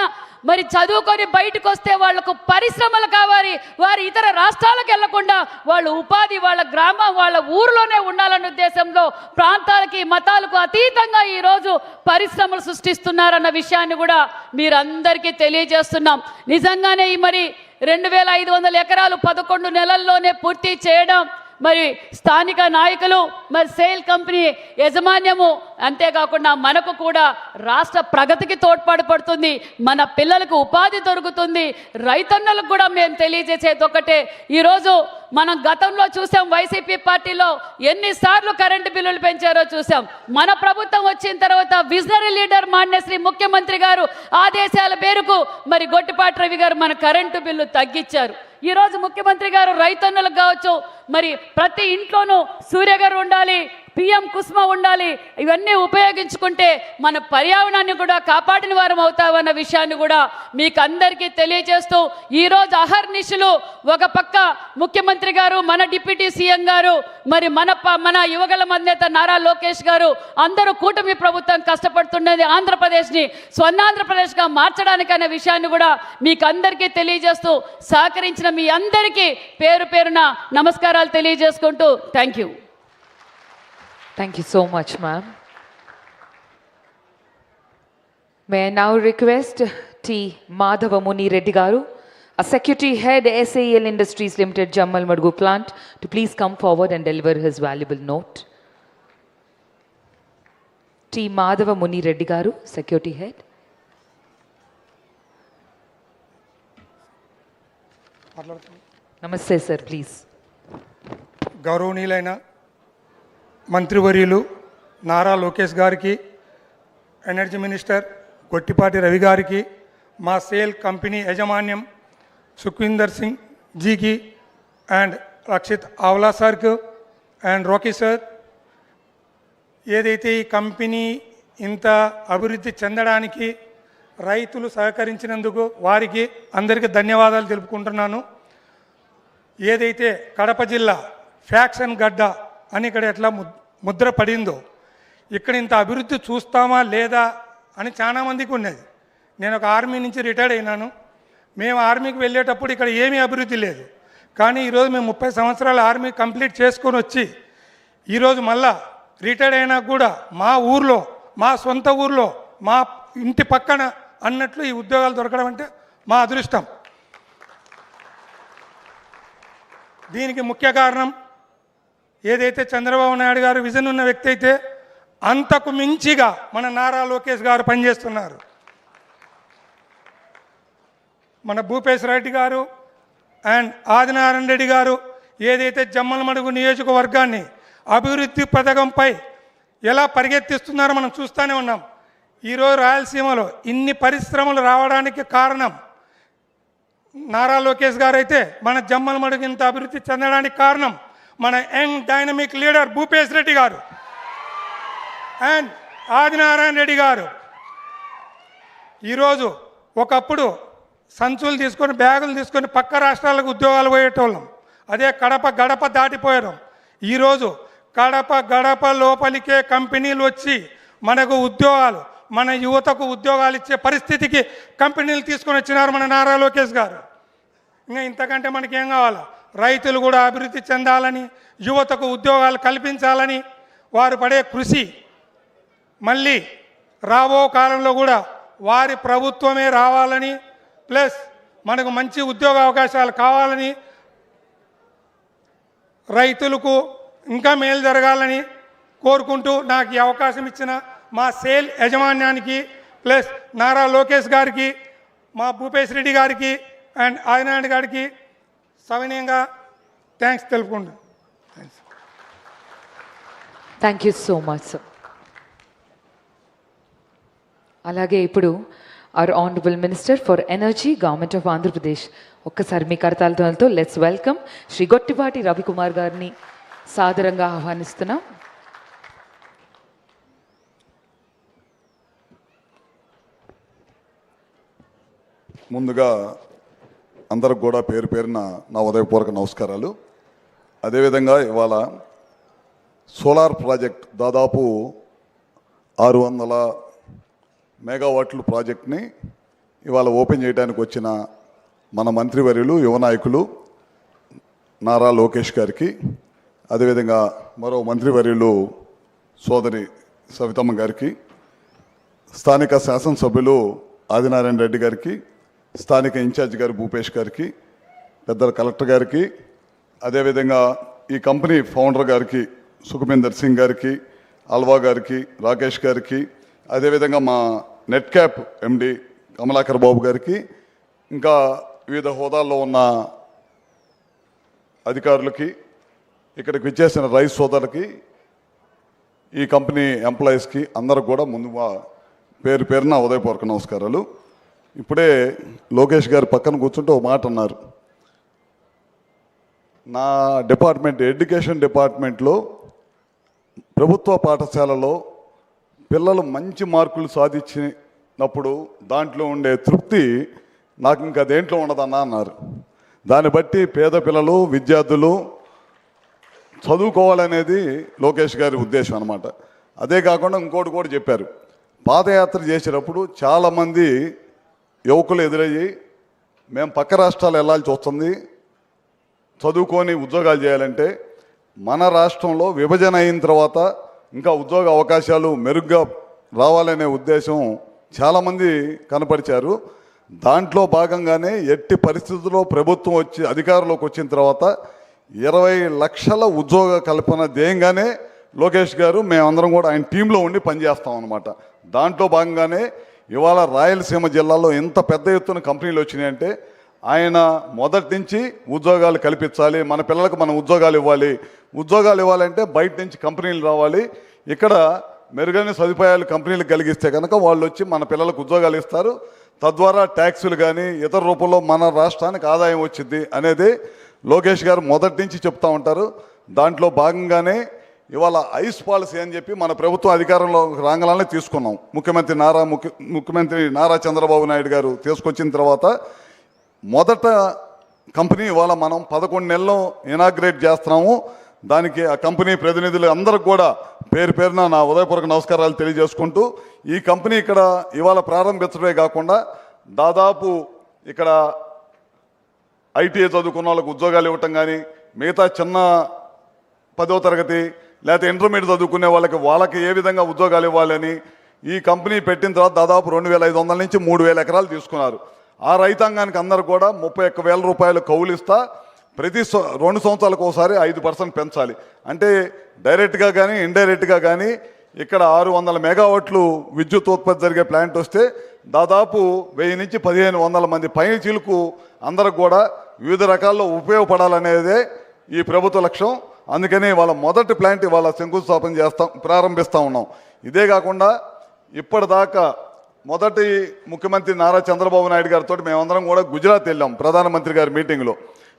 S8: మరి చదువుకొని బయటకు వస్తే వాళ్లకు పరిశ్రమలు కావాలి, వారు ఇతర రాష్ట్రాలకు వెళ్లకుండా వాళ్ళు ఉపాధి వాళ్ళ గ్రామం, వాళ్ళ ఊరిలోనే ఉండాలన్న ఉద్దేశంలో ప్రాంతాలకి, మతాలకు అతీతంగా ఈరోజు పరిశ్రమలు సృష్టిస్తున్నారన్న విషయాన్ని కూడా మీరందరికీ తెలియజేస్తున్నాం. నిజంగానే ఈ మరి 2500 ఎకరాలు 11 నెలల్లోనే పూర్తి చేయడం, మరి స్థానిక నాయకులు, మరి సేల్ కంపెనీ యాజమాన్యము, అంతేకాకుండా మనకు కూడా రాష్ట్ర ప్రగతికి తోడ్పాటు పడుతుంది, మన పిల్లలకు ఉపాధి దొరుకుతుంది. రైతన్నలకు కూడా మేము తెలియజేసేది ఒకటే, ఈరోజు మనం గతంలో చూసాం వైసీపీ పార్టీలో ఎన్నిసార్లు కరెంటు బిల్లులు పెంచారో చూసాం. మన ప్రభుత్వం వచ్చిన తర్వాత విజనరీ లీడర్ మాన్యశ్రీ ముఖ్యమంత్రి గారు ఆదేశాల మేరకు మరి గొట్టిపాటి రవి గారు మన కరెంటు బిల్లు తగ్గించారు. ఈరోజు ముఖ్యమంత్రి గారు రైతన్నులకు కావచ్చు, మరి ప్రతి ఇంట్లోనూ సూర్య గారు ఉండాలి, పిఎం కుసుమ ఉండాలి, ఇవన్నీ ఉపయోగించుకుంటే మన పర్యావరణాన్ని కూడా కాపాడిన వారం అవుతామన్న విషయాన్ని కూడా మీకు అందరికీ తెలియజేస్తూ, ఈరోజు అహర్నిశలు ఒక పక్క ముఖ్యమంత్రి గారు, మన డిప్యూటీ సీఎం గారు, మరి మన యువగల మధ్యత నారా లోకేష్ గారు అందరూ కూటమి ప్రభుత్వం కష్టపడుతున్నది ఆంధ్రప్రదేశ్ని స్వర్ణాంధ్రప్రదేశ్గా మార్చడానికనే విషయాన్ని కూడా మీకు అందరికీ తెలియజేస్తూ, సహకరించిన మీ అందరికీ పేరు పేరున నమస్కారాలు తెలియజేసుకుంటూ thank you.
S3: Thank you so much, ma'am. May I now request T. Madhava Muni Reddy Garu, a Secretary Head SAEL Industries Limited, Jammal Madugu Plant, to please come forward and deliver his valuable note. T. Madhava Muni Reddy Garu, Security Head. Namaste, sir, please.
S7: గౌరవనీయులైన మంత్రివర్యులు నారా లోకేష్ గారికి, energy minister Gottipati Ravi గారికి, మా sale company యాజమాన్యం Sukhwinder Singh జీకి and Rakshit ఆవ్లా సార్కు and Rocky sir, ఏదైతే ఈ company ఇంత అభివృద్ధి చెందడానికి రైతులు సహకరించినందుకు వారికి అందరికీ ధన్యవాదాలు తెలుపుకుంటున్నాను. ఏదైతే కడప జిల్లా ఫ్యాక్షన్ గడ్డ అని ఇక్కడ ఎట్లా ముద్ర పడిందో, ఇక్కడ ఇంత అభివృద్ధి చూస్తామా లేదా అని చాలామందికి ఉన్నది. నేను ఒక ఆర్మీ నుంచి రిటైర్డ్ అయినాను. మేము ఆర్మీకి వెళ్ళేటప్పుడు ఇక్కడ ఏమీ అభివృద్ధి లేదు. కానీ ఈరోజు మేము 30 సంవత్సరాల ఆర్మీ కంప్లీట్ చేసుకొని వచ్చి ఈరోజు మళ్ళా రిటైర్డ్ అయినా కూడా మా ఊర్లో, మా సొంత ఊర్లో, మా ఇంటి పక్కన అన్నట్లు ఈ ఉద్యోగాలు దొరకడం అంటే మా అదృష్టం. దీనికి ముఖ్య కారణం ఏదైతే చంద్రబాబు నాయుడు గారు విజన్ ఉన్న వ్యక్తి అయితే అంతకు మించిగా మన నారా లోకేష్ గారు పనిచేస్తున్నారు. మన భూపేశ్ రెడ్డి గారు అండ్ ఆదినారాయణ రెడ్డి గారు ఏదైతే జమ్మలమడుగు నియోజకవర్గాన్ని అభివృద్ధి పథకంపై ఎలా పరిగెత్తిస్తున్నారో మనం చూస్తూనే ఉన్నాం. ఈరోజు రాయలసీమలో ఇన్ని పరిశ్రమలు రావడానికి కారణం నారా లోకేష్ గారు అయితే, మన జమ్మలమడుగు ఇంత అభివృద్ధి చెందడానికి కారణం మన young dynamic leader Bhupesh Reddy గారు అండ్ ఆదినారాయణ రెడ్డి గారు. ఈరోజు ఒకప్పుడు సంచులు తీసుకొని, బ్యాగులు తీసుకొని పక్క రాష్ట్రాలకు ఉద్యోగాలు పోయేటోళ్ళం, అదే కడప గడప దాటిపోయాం. ఈరోజు కడప గడప లోపలికే కంపెనీలు వచ్చి మనకు ఉద్యోగాలు, మన యువతకు ఉద్యోగాలు ఇచ్చే పరిస్థితికి కంపెనీలు తీసుకొని వచ్చినారు మన నారా లోకేష్ గారు. ఇంకా ఇంతకంటే మనకేం కావాలా? రైతులు కూడా అభివృద్ధి చెందాలని, యువతకు ఉద్యోగాలు కల్పించాలని వారు పడే కృషి మళ్ళీ రాబో కాలంలో కూడా వారి ప్రభుత్వమే రావాలని, ప్లస్ మనకు మంచి ఉద్యోగ అవకాశాలు కావాలని, రైతులకు ఇంకా మేలు జరగాలని కోరుకుంటూ నాకు ఈ అవకాశం ఇచ్చిన మా సేల్ యాజమాన్యానికి, ప్లస్ నారా లోకేష్ గారికి, మా భూపేశ్ రెడ్డి గారికి అండ్ ఆదినారాయణ గారికి సవినయంగా థ్యాంక్స్ తెలుపుకుంటాను.
S3: Thank you so much sir. అలాగే ఇప్పుడు our honourable minister for energy, government of Andhra Pradesh, ఒక్కసారి మీ కరతాళతో లెట్స్ వెల్కమ్ శ్రీ గొట్టిపాటి రవికుమార్ గారిని సాదరంగా ఆహ్వానిస్తున్నాం.
S9: ముందుగా అందరికి కూడా పేరు పేరున నా ఉదయపూర్వక నమస్కారాలు. అదేవిధంగా ఇవాళ సోలార్ ప్రాజెక్ట్ దాదాపు 600 మెగావాట్ల ప్రాజెక్ట్ని ఇవాళ ఓపెన్ చేయడానికి వచ్చిన మన మంత్రివర్యులు, యువ నాయకులు నారా లోకేష్ గారికి, అదేవిధంగా మరో మంత్రివర్యులు సోదరి సవితమ్మ గారికి, స్థానిక శాసనసభ్యులు ఆదినారాయణ రెడ్డి గారికి, స్థానిక ఇన్ఛార్జ్ గారు భూపేష్ గారికి, పెద్దల కలెక్టర్ గారికి, అదేవిధంగా ఈ కంపెనీ ఫౌండర్ గారికి సుఖమేందర్ సింగ్ గారికి, అల్వా గారికి, రాకేష్ గారికి, అదేవిధంగా మా నెట్ క్యాప్ ఎండి కమలాకర్ బాబు గారికి, ఇంకా వివిధ హోదాల్లో ఉన్న అధికారులకి, ఇక్కడికి విచ్చేసిన రైస్ సోదరులకి, ఈ కంపెనీ ఎంప్లాయీస్కి అందరికి కూడా ముందుగా పేరు పేరున ఉదయపూర్వక నమస్కారాలు. ఇప్పుడే లోకేష్ గారు పక్కన కూర్చుంటే ఒక మాట అన్నారు. నా డిపార్ట్మెంట్ ఎడ్యుకేషన్ డిపార్ట్మెంట్లో ప్రభుత్వ పాఠశాలలో పిల్లలు మంచి మార్కులు సాధించినప్పుడు దాంట్లో ఉండే తృప్తి నాకు ఇంకా దేంట్లో ఉండదన్నా అన్నారు. దాన్ని బట్టి పేద పిల్లలు, విద్యార్థులు చదువుకోవాలనేది లోకేష్ గారి ఉద్దేశం అన్నమాట. అదే కాకుండా ఇంకోటి కూడా చెప్పారు. పాదయాత్ర చేసేటప్పుడు చాలామంది యువకులు ఎదురయ్యి మేము పక్క రాష్ట్రాలు వెళ్ళాల్సి వస్తుంది, చదువుకొని ఉద్యోగాలు చేయాలంటే మన రాష్ట్రంలో విభజన అయిన తర్వాత ఇంకా ఉద్యోగ అవకాశాలు మెరుగ్గా రావాలనే ఉద్దేశం చాలామంది కనపరిచారు. దాంట్లో భాగంగానే ఎట్టి పరిస్థితుల్లో ప్రభుత్వం వచ్చి అధికారంలోకి వచ్చిన తర్వాత 20 లక్షల ఉద్యోగ కల్పన ధ్యేయంగానే లోకేష్ గారు మేమందరం కూడా ఆయన టీంలో ఉండి పనిచేస్తాం అన్నమాట. దాంట్లో భాగంగానే ఇవాళ రాయలసీమ జిల్లాలో ఎంత పెద్ద ఎత్తున కంపెనీలు వచ్చినాయంటే ఆయన మొదటి నుంచి ఉద్యోగాలు కల్పించాలి, మన పిల్లలకు మనం ఉద్యోగాలు ఇవ్వాలంటే బయట నుంచి కంపెనీలు రావాలి, ఇక్కడ మెరుగైన సదుపాయాలు కంపెనీలు కలిగిస్తే కనుక వాళ్ళు వచ్చి మన పిల్లలకు ఉద్యోగాలు ఇస్తారు, తద్వారా ట్యాక్సులు కానీ ఇతర రూపంలో మన రాష్ట్రానికి ఆదాయం వచ్చింది అనేది లోకేష్ గారు మొదటి నుంచి చెప్తూ ఉంటారు. దాంట్లో భాగంగానే ఇవాళ ఐస్ పాలసీ అని చెప్పి మన ప్రభుత్వం అధికారంలో రాగానే తీసుకున్నాం. ముఖ్యమంత్రి నారా చంద్రబాబు నాయుడు గారు తీసుకొచ్చిన తర్వాత మొదట కంపెనీ ఇవాళ మనం 11 నెలల్లో ఇనాగ్రేట్ చేస్తున్నాము. దానికి ఆ కంపెనీ ప్రతినిధులు అందరికి కూడా పేరు పేరున నా ఉదయపూర్వక నమస్కారాలు తెలియజేసుకుంటూ, ఈ కంపెనీ ఇక్కడ ఇవాళ ప్రారంభించడమే కాకుండా దాదాపు ఇక్కడ ఐటీఐ చదువుకున్న వాళ్ళకు ఉద్యోగాలు ఇవ్వటం కానీ, మిగతా చిన్న 10వ తరగతి లేకపోతే ఇంటర్మీడియట్ చదువుకునే వాళ్ళకి ఏ విధంగా ఉద్యోగాలు ఇవ్వాలని ఈ కంపెనీ పెట్టిన తర్వాత దాదాపు 2,500 నుంచి 3,000 ఎకరాలు తీసుకున్నారు. ఆ రైతాంగానికి అందరూ కూడా 31,000 రూపాయలు కౌలు ఇస్తా ప్రతి 2 సంవత్సరాలకు ఒకసారి 5% పెంచాలి. అంటే డైరెక్ట్గా కానీ ఇండైరెక్ట్గా కానీ ఇక్కడ 600 మెగావాట్లు విద్యుత్ ఉత్పత్తి జరిగే ప్లాంట్ వస్తే దాదాపు 1000 నుంచి 1,500 మంది పైన చీలకు అందరికి కూడా వివిధ రకాల్లో ఉపయోగపడాలనేదే ఈ ప్రభుత్వ లక్ష్యం. అందుకని వాళ్ళ మొదటి ప్లాంట్ వాళ్ళ శంకుస్థాపన ప్రారంభిస్తూ ఉన్నాం. ఇదే కాకుండా ఇప్పటిదాకా మొదటి ముఖ్యమంత్రి నారా చంద్రబాబు నాయుడు గారితో మేమందరం కూడా గుజరాత్ వెళ్ళాం ప్రధానమంత్రి గారి మీటింగ్లో.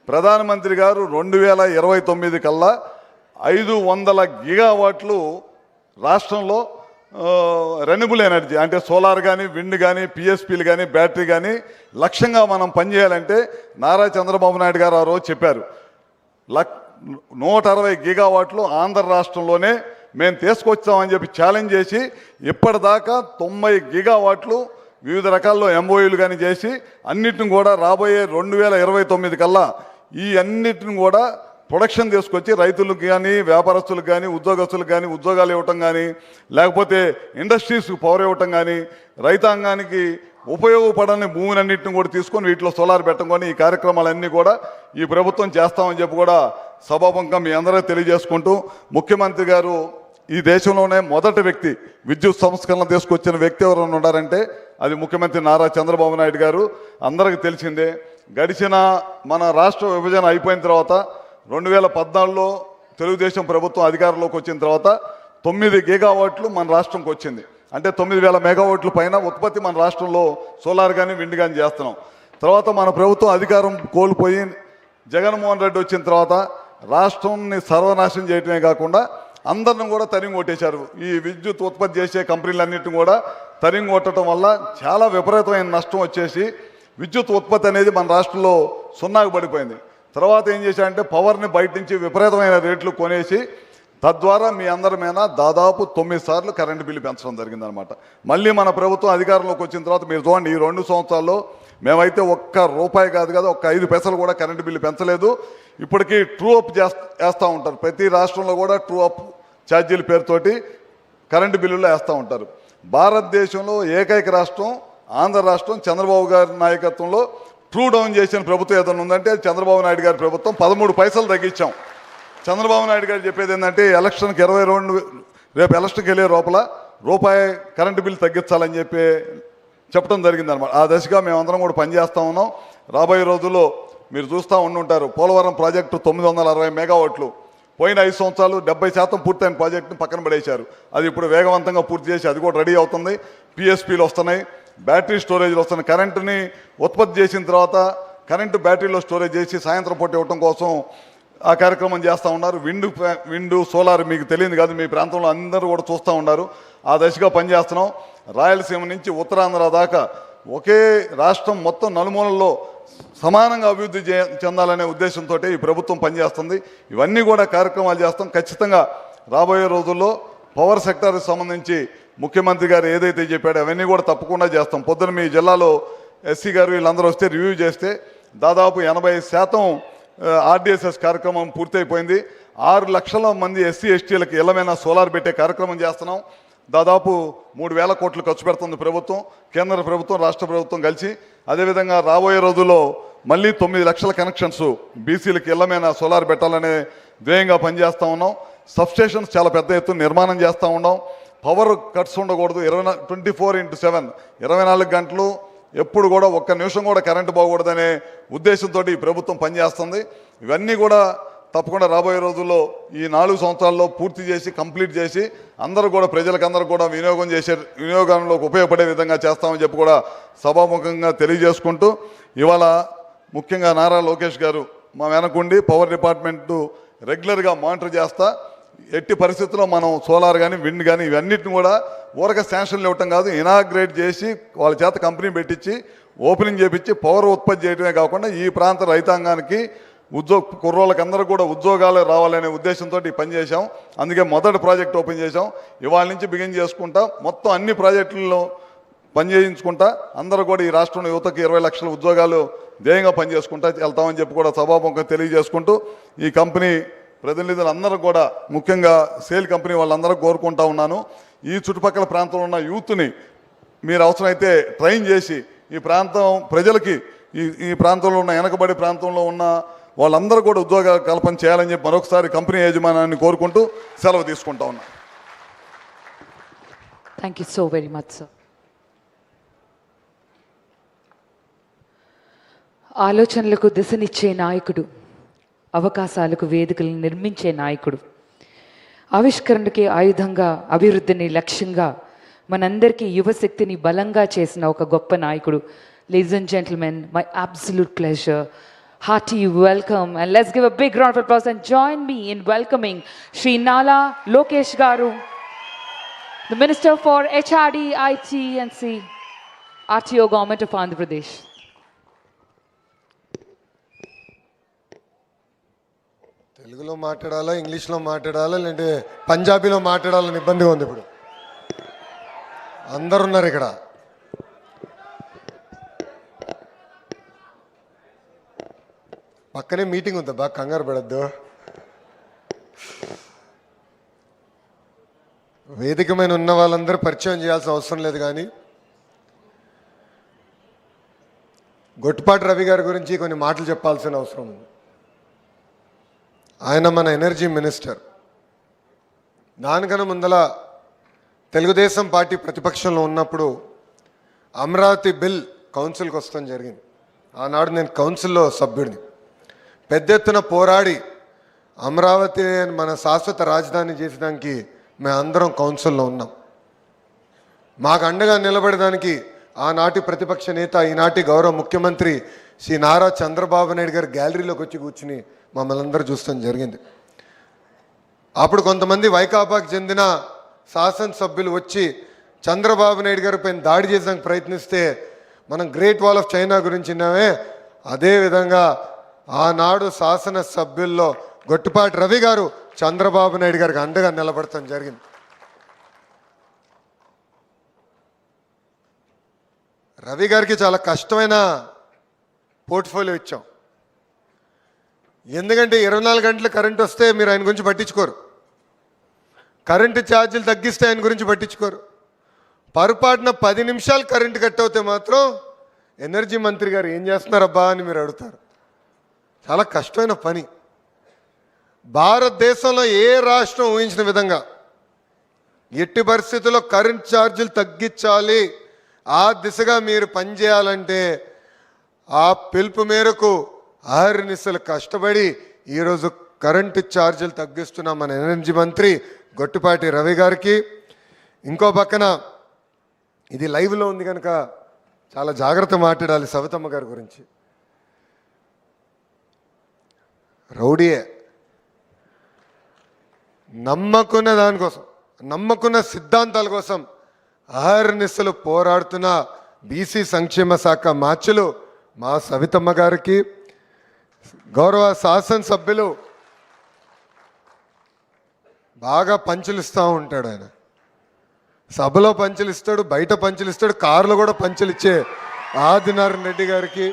S9: ప్రధానమంత్రి గారు 2029 కల్లా 500 గిగావాట్లు రాష్ట్రంలో రెన్యూబుల్ ఎనర్జీ అంటే సోలార్ కానీ, విండ్ కానీ, పిఎస్పీలు కానీ, బ్యాటరీ కానీ లక్ష్యంగా మనం పనిచేయాలంటే నారా చంద్రబాబు నాయుడు గారు ఆ రోజు చెప్పారు 160 గిగావాట్లు ఆంధ్ర రాష్ట్రంలోనే మేము తీసుకొచ్చామని చెప్పి ఛాలెంజ్ చేసి ఇప్పటిదాకా 90 గిగావాట్లు వివిధ రకాల్లో ఎంఓయూలు కానీ చేసి అన్నిటిని కూడా రాబోయే 2029 కల్లా ఈ అన్నిటిని కూడా ప్రొడక్షన్ తీసుకొచ్చి రైతులకు కానీ, వ్యాపారస్తులకు కానీ, ఉద్యోగస్తులకు కానీ ఉద్యోగాలు ఇవ్వటం కానీ, లేకపోతే ఇండస్ట్రీస్కి పవర్ ఇవ్వటం కానీ, రైతాంగానికి ఉపయోగపడని భూమినన్నింటిని కూడా తీసుకొని వీటిలో సోలార్ పెట్టడం ఈ కార్యక్రమాలన్నీ కూడా ఈ ప్రభుత్వం చేస్తామని చెప్పి కూడా సభాముఖంగా మీ అందరూ తెలియజేసుకుంటూ, ముఖ్యమంత్రి గారు ఈ దేశంలోనే మొదటి వ్యక్తి విద్యుత్ సంస్కరణ తీసుకొచ్చిన వ్యక్తి ఎవరైనా ఉన్నారంటే అది ముఖ్యమంత్రి నారా చంద్రబాబు నాయుడు గారు. అందరికీ తెలిసిందే. గడిచిన మన రాష్ట్ర విభజన అయిపోయిన తర్వాత 2014లో తెలుగుదేశం ప్రభుత్వం అధికారంలోకి వచ్చిన తర్వాత 9 గిగావాట్లు మన రాష్ట్రంకి వచ్చింది. అంటే 9,000 మెగావాట్ల పైన ఉత్పత్తి మన రాష్ట్రంలో సోలార్ కానీ, విండ్ కానీ చేస్తున్నాం. తర్వాత మన ప్రభుత్వం అధికారం కోల్పోయి జగన్మోహన్ రెడ్డి వచ్చిన తర్వాత రాష్ట్రాన్ని సర్వనాశనం చేయటమే కాకుండా అందరిని కూడా తరిమి కొట్టేశారు. ఈ విద్యుత్ ఉత్పత్తి చేసే కంపెనీలన్నింటిని కూడా తరిమి కొట్టడం వల్ల చాలా విపరీతమైన నష్టం వచ్చేసి విద్యుత్ ఉత్పత్తి అనేది మన రాష్ట్రంలో సున్నాకు పడిపోయింది. తర్వాత ఏం చేశారంటే పవర్ని బయట నుంచి విపరీతమైన రేట్లు కొనేసి తద్వారా మీ అందరి మీద దాదాపు 9 సార్లు కరెంటు బిల్లు పెంచడం జరిగిందనమాట. మళ్ళీ మన ప్రభుత్వం అధికారంలోకి వచ్చిన తర్వాత మీరు చూడండి, ఈ 2 సంవత్సరాల్లో మేమైతే ₹1 కాదు కదా, 5 పైసలు కూడా కరెంటు బిల్లు పెంచలేదు. ఇప్పటికీ ట్రూ అప్ వేస్తూ ఉంటారు. ప్రతి రాష్ట్రంలో కూడా ట్రూ అప్ ఛార్జీల పేరుతోటి కరెంటు బిల్లులు వేస్తూ ఉంటారు. భారతదేశంలో ఏకైక రాష్ట్రం ఆంధ్ర రాష్ట్రం. చంద్రబాబు గారి నాయకత్వంలో ట్రూ డౌన్ చేసిన ప్రభుత్వం ఏదైనా ఉందంటే చంద్రబాబు నాయుడు గారి ప్రభుత్వం. 13 పైసలు తగ్గించాం. చంద్రబాబు నాయుడు గారు చెప్పేది ఏంటంటే ఎలక్షన్కి 22 రేపు ఎలక్షన్కి వెళ్ళే లోపల రూపాయి కరెంటు బిల్లు తగ్గించాలని చెప్పడం జరిగిందనమాట. ఆ దశగా మేమందరం కూడా పనిచేస్తూ ఉన్నాం. రాబోయే రోజుల్లో మీరు చూస్తూ ఉండుంటారు, పోలవరం ప్రాజెక్టు 960 మెగావాట్లు పోయిన 5 సంవత్సరాలు 70% పూర్తయిన ప్రాజెక్టును పక్కన పడేశారు. అది ఇప్పుడు వేగవంతంగా పూర్తి చేసి అది కూడా రెడీ అవుతుంది. పిఎస్పీలు వస్తున్నాయి, బ్యాటరీ స్టోరేజ్లు వస్తున్నాయి. కరెంటుని ఉత్పత్తి చేసిన తర్వాత కరెంటు బ్యాటరీలో స్టోరేజ్ చేసి సాయంత్రం పూట ఇవ్వడం కోసం ఆ కార్యక్రమం చేస్తూ ఉన్నారు. విండు సోలార్ మీకు తెలియదు కాదు, మీ ప్రాంతంలో అందరూ కూడా చూస్తూ ఉన్నారు. ఆ దశగా పనిచేస్తున్నాం. రాయలసీమ నుంచి ఉత్తరాంధ్ర దాకా ఒకే రాష్ట్రం మొత్తం నలుమూలల్లో సమానంగా అభివృద్ధి చెందాలనే ఉద్దేశంతో ఈ ప్రభుత్వం పనిచేస్తుంది. ఇవన్నీ కూడా కార్యక్రమాలు చేస్తాం. ఖచ్చితంగా రాబోయే రోజుల్లో పవర్ సెక్టార్కి సంబంధించి ముఖ్యమంత్రి గారు ఏదైతే చెప్పాడో అవన్నీ కూడా తప్పకుండా చేస్తాం. పొద్దున మీ జిల్లాలో ఎస్సీ గారు వీళ్ళందరూ వస్తే రివ్యూ చేస్తే దాదాపు 80% ఆర్డీఎస్ఎస్ కార్యక్రమం పూర్తయిపోయింది. 6 లక్షల మంది ఎస్సీ ఎస్టీలకు ఇళ్లమైన సోలార్ పెట్టే కార్యక్రమం చేస్తున్నాం. దాదాపు 3,000 కోట్లు ఖర్చు పెడుతుంది ప్రభుత్వం, కేంద్ర ప్రభుత్వం, రాష్ట్ర ప్రభుత్వం కలిసి. అదేవిధంగా రాబోయే రోజుల్లో మళ్ళీ 9 లక్షల కనెక్షన్స్ బీసీలకు ఇళ్లమైన సోలార్ పెట్టాలనే ధ్యేయంగా పనిచేస్తూ ఉన్నాం. సబ్స్టేషన్స్ చాలా పెద్ద ఎత్తున నిర్మాణం చేస్తూ ఉన్నాం. పవర్ కట్స్ ఉండకూడదు. 24/7 24 గంటలు ఎప్పుడు కూడా ఒక్క నిమిషం కూడా కరెంటు పోకూడదనే ఉద్దేశంతో ఈ ప్రభుత్వం పనిచేస్తుంది. ఇవన్నీ కూడా తప్పకుండా రాబోయే రోజుల్లో ఈ 4 సంవత్సరాల్లో పూర్తి చేసి కంప్లీట్ చేసి అందరూ కూడా ప్రజలకందరూ కూడా వినియోగంలోకి ఉపయోగపడే విధంగా చేస్తామని చెప్పి కూడా సభాముఖంగా తెలియజేసుకుంటూ, ఇవాళ ముఖ్యంగా నారా లోకేష్ గారు మా వెనకుండి పవర్ డిపార్ట్మెంటు రెగ్యులర్గా మానిటర్ చేస్తా ఎట్టి పరిస్థితుల్లో మనం సోలార్ కానీ విండ్ కానీ ఇవన్నిటిని కూడా ఊరక శాంక్షన్లు ఇవ్వటం కాదు, ఇనాగ్రేట్ చేసి వాళ్ళ చేత కంపెనీ పెట్టించి ఓపెనింగ్ చేపించి పవర్ ఉత్పత్తి చేయడమే కాకుండా ఈ ప్రాంత రైతాంగానికి కుర్రోళ్ళకి అందరూ కూడా ఉద్యోగాలు రావాలనే ఉద్దేశంతో ఈ పని చేశాం. అందుకే మొదటి ప్రాజెక్ట్ ఓపెన్ చేశాం. ఇవాళ నుంచి బిగిన్ చేసుకుంటా మొత్తం అన్ని ప్రాజెక్టుల్లో పనిచేయించుకుంటా అందరూ కూడా ఈ రాష్ట్రంలో యువతకు 20 లక్షల ఉద్యోగాలు ధ్యేయంగా పనిచేసుకుంటా వెళ్తామని చెప్పి కూడా సభాముఖంగా తెలియజేసుకుంటూ ఈ కంపెనీ ప్రతినిధులు అందరూ కూడా ముఖ్యంగా సేల్ కంపెనీ వాళ్ళందరూ కోరుకుంటా ఉన్నాను, ఈ చుట్టుపక్కల ప్రాంతంలో ఉన్న యూత్ని మీరు అవసరమైతే ట్రైన్ చేసి ఈ ప్రాంతం ప్రజలకి ఈ ప్రాంతంలో ఉన్న వెనకబడి ప్రాంతంలో ఉన్న వాళ్ళందరూ కూడా ఉద్యోగ కల్పన చేయాలని చెప్పి మరొకసారి కంపెనీ యాజమాన్యాన్ని కోరుకుంటూ సెలవు తీసుకుంటా ఉన్నా.
S3: Thank you so very much sir. ఆలోచనలకు దిశనిచ్చే నాయకుడు, అవకాశాలకు వేదికలను నిర్మించే నాయకుడు, ఆవిష్కరణకి ఆయుధంగా అభివృద్ధిని లక్ష్యంగా మనందరికీ యువశక్తిని బలంగా చేసిన ఒక గొప్ప నాయకుడు. Ladies and gentlemen, my absolute pleasure, hearty welcome, and let's give a big round of applause and join me in welcoming Shri Nala Lokesh Garu, the Minister for HRD, IT and C, RTO Government of Andhra Pradesh.
S2: తెలుగులో మాట్లాడాలా, ఇంగ్లీష్లో మాట్లాడాలా, లేదంటే పంజాబీలో మాట్లాడాలని ఇబ్బందిగా ఉంది. ఇప్పుడు అందరు ఉన్నారు ఇక్కడ. పక్కనే మీటింగ్ ఉందా, బాగా కంగారు పడద్దు. వేదిక మీద ఉన్న వాళ్ళందరూ పరిచయం చేయాల్సిన అవసరం లేదు, కానీ గొట్టుపాటి రవి గారి గురించి కొన్ని మాటలు చెప్పాల్సిన అవసరం ఉంది. ఆయన మన ఎనర్జీ మినిస్టర్. దానికన్నా ముందల తెలుగుదేశం పార్టీ ప్రతిపక్షంలో ఉన్నప్పుడు అమరావతి బిల్ కౌన్సిల్కి వస్తాం జరిగింది. ఆనాడు నేను కౌన్సిల్లో సభ్యుడిని. పెద్ద ఎత్తున పోరాడి అమరావతి మన శాశ్వత రాజధాని చేసడానికి మేమందరం కౌన్సిల్లో ఉన్నాం. మాకు అండగా నిలబడడానికి ఆనాటి ప్రతిపక్ష నేత, ఈనాటి గౌరవ ముఖ్యమంత్రి శ్రీ నారా చంద్రబాబు నాయుడు గారు గ్యాలరీలోకి వచ్చి కూర్చుని మమ్మల్ని అందరూ చూస్తాం జరిగింది. అప్పుడు కొంతమంది వైకాపాకు చెందిన శాసనసభ్యులు వచ్చి చంద్రబాబు నాయుడు గారి పైన దాడి చేసేందుకు ప్రయత్నిస్తే మనం గ్రేట్ వాల్ ఆఫ్ చైనా గురించి విన్నామే. అదేవిధంగా ఆనాడు శాసనసభ్యుల్లో గొట్టుపాటి రవి గారు చంద్రబాబు నాయుడు గారికి అండగా నిలబడటం జరిగింది. రవి గారికి చాలా కష్టమైన పోర్ట్ఫోలియో ఇచ్చాం. ఎందుకంటే 24 గంటలు కరెంట్ వస్తే మీరు ఆయన గురించి పట్టించుకోరు, కరెంటు ఛార్జీలు తగ్గిస్తే ఆయన గురించి పట్టించుకోరు. పొరపాటున 10 నిమిషాలు కరెంటు కట్ అవుతే మాత్రం ఎనర్జీ మంత్రి గారు ఏం చేస్తున్నారబ్బా అని మీరు అడుగుతారు. చాలా కష్టమైన పని. భారతదేశంలో ఏ రాష్ట్రం ఊహించిన విధంగా ఎట్టి పరిస్థితుల్లో కరెంట్ ఛార్జీలు తగ్గించాలి, ఆ దిశగా మీరు పనిచేయాలంటే ఆ పిలుపు మేరకు ఆహర్నిశలు కష్టపడి ఈరోజు కరెంటు ఛార్జీలు తగ్గిస్తున్నాం మన ఎనర్జీ మంత్రి గొట్టిపాటి రవి గారికి. ఇంకో పక్కన ఇది లైవ్లో ఉంది కనుక చాలా జాగ్రత్త మాట్లాడాలి సవితమ్మ గారి గురించి. రౌడీయే, నమ్మకున్న దానికోసం, నమ్మకున్న సిద్ధాంతాల కోసం అహర్నిశలు పోరాడుతున్న బీసీ సంక్షేమ శాఖ మార్చులు మా సవితమ్మ గారికి, గౌరవ శాసనసభ్యులు బాగా పంచులిస్తూ ఉంటాడు. ఆయన సభలో పంచులిస్తాడు, బయట పంచులిస్తాడు, కారులో కూడా పంచులిచ్చే ఆదినారాయణ రెడ్డి గారికి.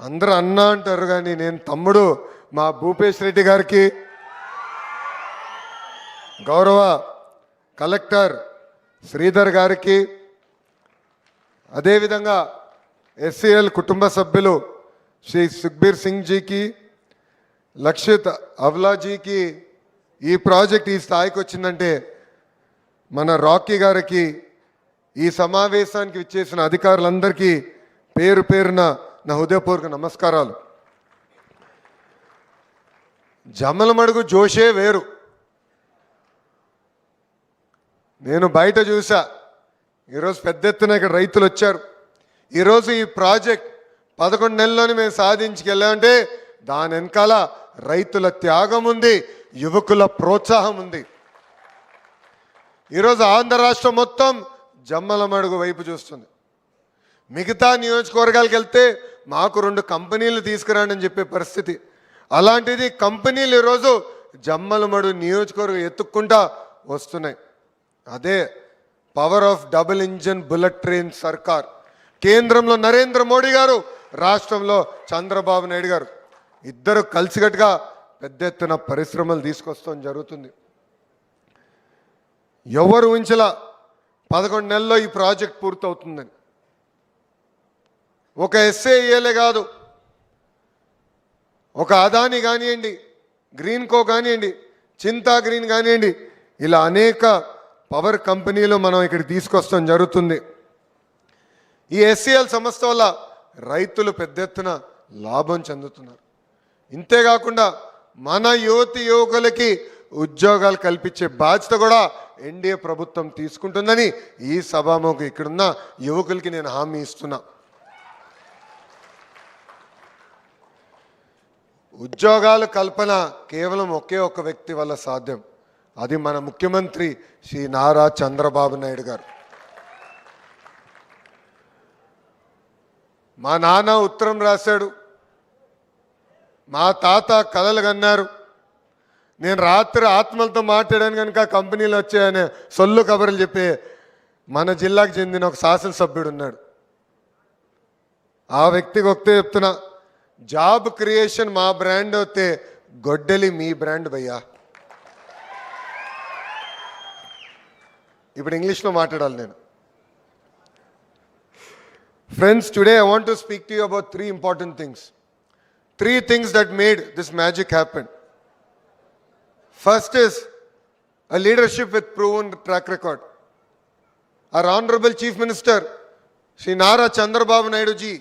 S2: అందరూ అన్న అంటారు కానీ నేను తమ్ముడు మా భూపేష్ రెడ్డి గారికి, గౌరవ కలెక్టర్ శ్రీధర్ గారికి, అదేవిధంగా ఎస్సీఎల్ కుటుంబ సభ్యులు శ్రీ సుఖ్బీర్ సింగ్ జీకి, లక్షిత్ అవలాజీకి, ఈ ప్రాజెక్ట్ ఈ స్థాయికి వచ్చిందంటే మన రాకీ గారికి, ఈ సమావేశానికి విచ్చేసిన అధికారులందరికీ పేరు పేరున నా హృదయపూర్వక నమస్కారాలు. జమ్మలమడుగు జోషే వేరు. నేను బయట చూసా, ఈరోజు పెద్ద ఎత్తున ఇక్కడ రైతులు వచ్చారు. ఈరోజు ఈ ప్రాజెక్ట్ 11 నెలల్లోనే మేము సాధించుకెళ్ళామంటే దాని వెనకాల రైతుల త్యాగం ఉంది, యువకుల ప్రోత్సాహం ఉంది. ఈరోజు ఆంధ్ర రాష్ట్రం మొత్తం జమ్మలమడుగు వైపు చూస్తుంది. మిగతా నియోజకవర్గాలకు వెళ్తే మాకు 2 కంపెనీలు తీసుకురండి అని చెప్పే పరిస్థితి. అలాంటిది కంపెనీలు ఈరోజు జమ్మలమడుగు నియోజకవర్గం ఎత్తుక్కుంటా వస్తున్నాయి. అదే power of double engine bullet train సర్కార్. కేంద్రంలో నరేంద్ర మోడీ గారు, రాష్ట్రంలో చంద్రబాబు నాయుడు గారు ఇద్దరు కలిసికట్టుగా పెద్ద ఎత్తున పరిశ్రమలు తీసుకొస్తాం జరుగుతుంది. ఎవరు ఊహించలా 11 నెలల్లో ఈ ప్రాజెక్ట్ పూర్తవుతుందని. ఒక ఎస్ఏఏలే కాదు, ఒక అదాని కానివ్వండి, గ్రీన్ కో కానివ్వండి, చింతా గ్రీన్ కానివ్వండి, ఇలా అనేక పవర్ కంపెనీలు మనం ఇక్కడ తీసుకొస్తాం జరుగుతుంది. ఈ ఎస్సీఎల్ సంస్థ వల్ల రైతులు పెద్ద ఎత్తున లాభం చెందుతున్నారు. ఇంతేకాకుండా మన యువతి యువకులకి ఉద్యోగాలు కల్పించే బాధ్యత కూడా ఎన్డీఏ ప్రభుత్వం తీసుకుంటుందని ఈ సభాముఖం ఇక్కడున్న యువకులకి నేను హామీ ఇస్తున్నా. ఉద్యోగాల కల్పన కేవలం ఒకే ఒక్క వ్యక్తి వల్ల సాధ్యం. అది మన ముఖ్యమంత్రి శ్రీ నారా చంద్రబాబు నాయుడు గారు. మా నాన్న ఉత్తరం రాశాడు, మా తాత కలలు కన్నారు, నేను రాత్రి ఆత్మలతో మాట్లాడాను కనుక కంపెనీలు వచ్చాయనే సొల్లు కబుర్లు చెప్పే మన జిల్లాకు చెందిన ఒక శాసనసభ్యుడు ఉన్నాడు. ఆ వ్యక్తికి ఒకటే చెప్తున్నా, జాబ్ క్రియేషన్ మా బ్రాండ్ అయితే గొడ్డలి మీ బ్రాండ్ భయ్యా. ఇప్పుడు ఇంగ్లీష్లో మాట్లాడాలి నేను. Friends, today I want to speak to you about 3 important things. 3 things that made this magic happen. First is a leadership with proven track record. Our Honorable Chief Minister, Shri Nara Chandrababu Naidu ji,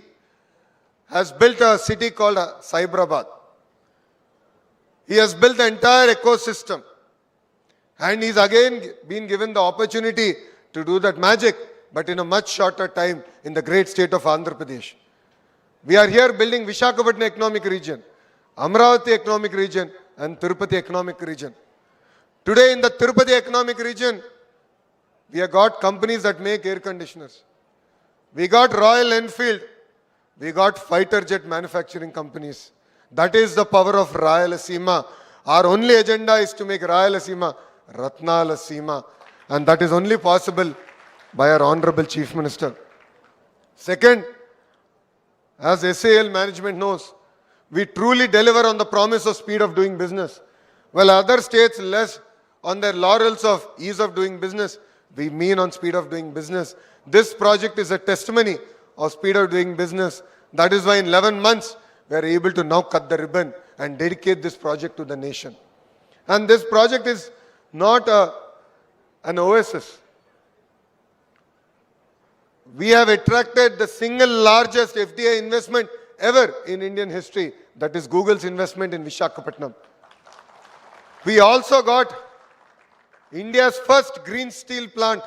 S2: has built a city called Cyberabad. He has built the entire ecosystem. And he's again been given the opportunity to do that magic, but in a much shorter time in the great state of Andhra Pradesh. We are here building Visakhapatnam economic region, Amravati economic region, and Tirupati economic region. Today in the Tirupati economic region, we have got companies that make air conditioners. We got Royal Enfield. We got fighter jet manufacturing companies. That is the power of Rayalaseema. Our only agenda is to make Rayalaseema Ratnalasema, and that is only possible by our Honorable Chief Minister. Second, as SAL management knows, we truly deliver on the promise of speed of doing business. While other states less on their laurels of ease of doing business, we mean on speed of doing business. This project is a testimony of speed of doing business. That is why in 11 months, we are able to now cut the ribbon and dedicate this project to the nation. And this project is not an oasis. We have attracted the single largest FDI investment ever in Indian history, that is Google's investment in Visakhapatnam. We also got India's first green steel plant,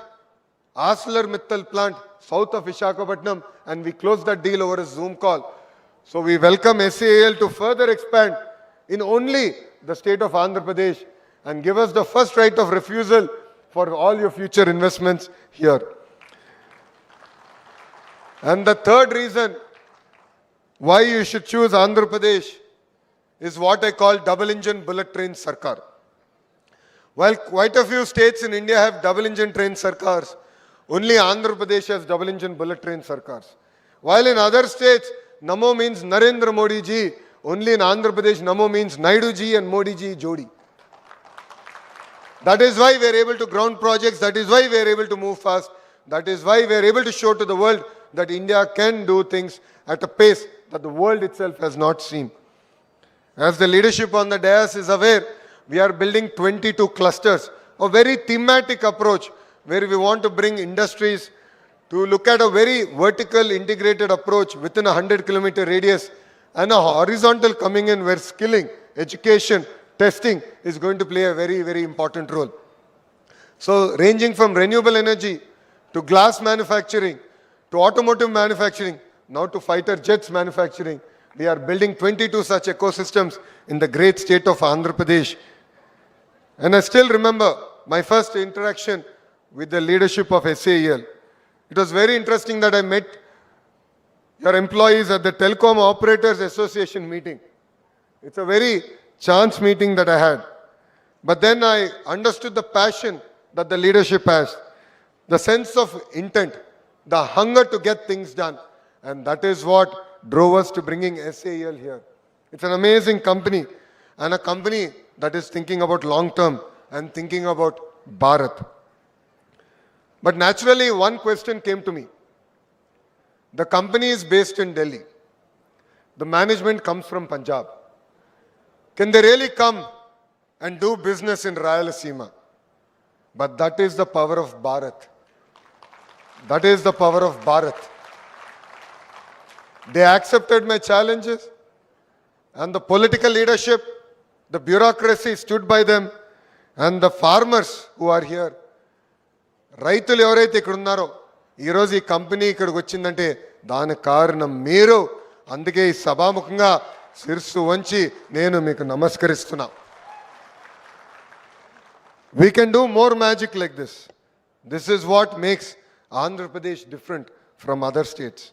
S2: ArcelorMittal plant, south of Visakhapatnam, and we closed that deal over a Zoom call. So we welcome SAL to further expand in only the state of Andhra Pradesh and give us the first right of refusal for all your future investments here. And the third reason why you should choose Andhra Pradesh is what I call double engine bullet train Sarkar. While quite a few states in India have double engine train Sarkars, only Andhra Pradesh has double engine bullet train Sarkars. While in other states, Namo means Narendra Modi ji, only in Andhra Pradesh, Namo means Naidu ji and Modi ji Jodi. That is why we are able to ground projects, that is why we are able to move fast, that is why we are able to show to the world that India can do things at a pace that the world itself has not seen. As the leadership on the dais is aware, we are building 22 clusters, a very thematic approach where we want to bring industries to look at a very vertical integrated approach within a 100-kilometer radius and a horizontal coming in where skilling, education, testing is going to play a very, very important role. So ranging from renewable energy to glass manufacturing to automotive manufacturing, now to fighter jets manufacturing, we are building 22 such ecosystems in the great state of Andhra Pradesh. And I still remember my first interaction with the leadership of SAEL. It was very interesting that I met your employees at the Telecom Operators Association meeting. It's a very chance meeting that I had. But then I understood the passion that the leadership has, the sense of intent, the hunger to get things done. And that is what drove us to bringing SAEL here. It's an amazing company and a company that is thinking about long term and thinking about Bharat. But naturally, one question came to me. The company is based in Delhi. The management comes from Punjab. Can they really come and do business in Rayalaseema? But that is the power of Bharat. That is the power of Bharat. They accepted my challenges, and the political leadership, the bureaucracy stood by them, and the farmers who are here, రైతులు ఎవరైతే ఇక్కడ ఉన్నారో ఈరోజు ఈ company ఇక్కడికి వచ్చిందంటే దానికి కారణం మీరు. అందుకే ఈ సభాముఖంగా శిరస్సు వంచి నేను మీకు నమస్కరిస్తున్నా. We can do more magic like this. This is what makes Andhra Pradesh different from other states.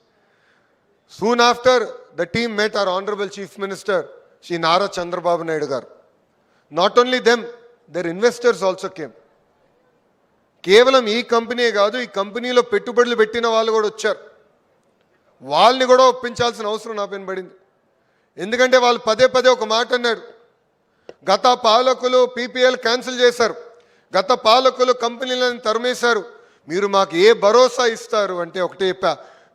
S2: Soon after, the team met our Honorable Chief Minister, Shri Nara Chandrababu Naidu garu. Not only them, their investors also came. కేవలం ఈ company కాదు, ఈ కంపెనీలో పెట్టుబడులు పెట్టిన వాళ్ళు కూడా వచ్చారు. వాళ్ళని కూడా ఒప్పించాల్సిన అవసరం నా పైన పడింది. ఎందుకంటే వాళ్ళు పదే పదే ఒక మాట అన్నారు, గత పాలకులు పీపీఎల్ క్యాన్సిల్ చేశారు, గత పాలకులు కంపెనీలను తరిమేశారు, మీరు మాకు ఏ భరోసా ఇస్తారు అంటే ఒకటే చెప్పా,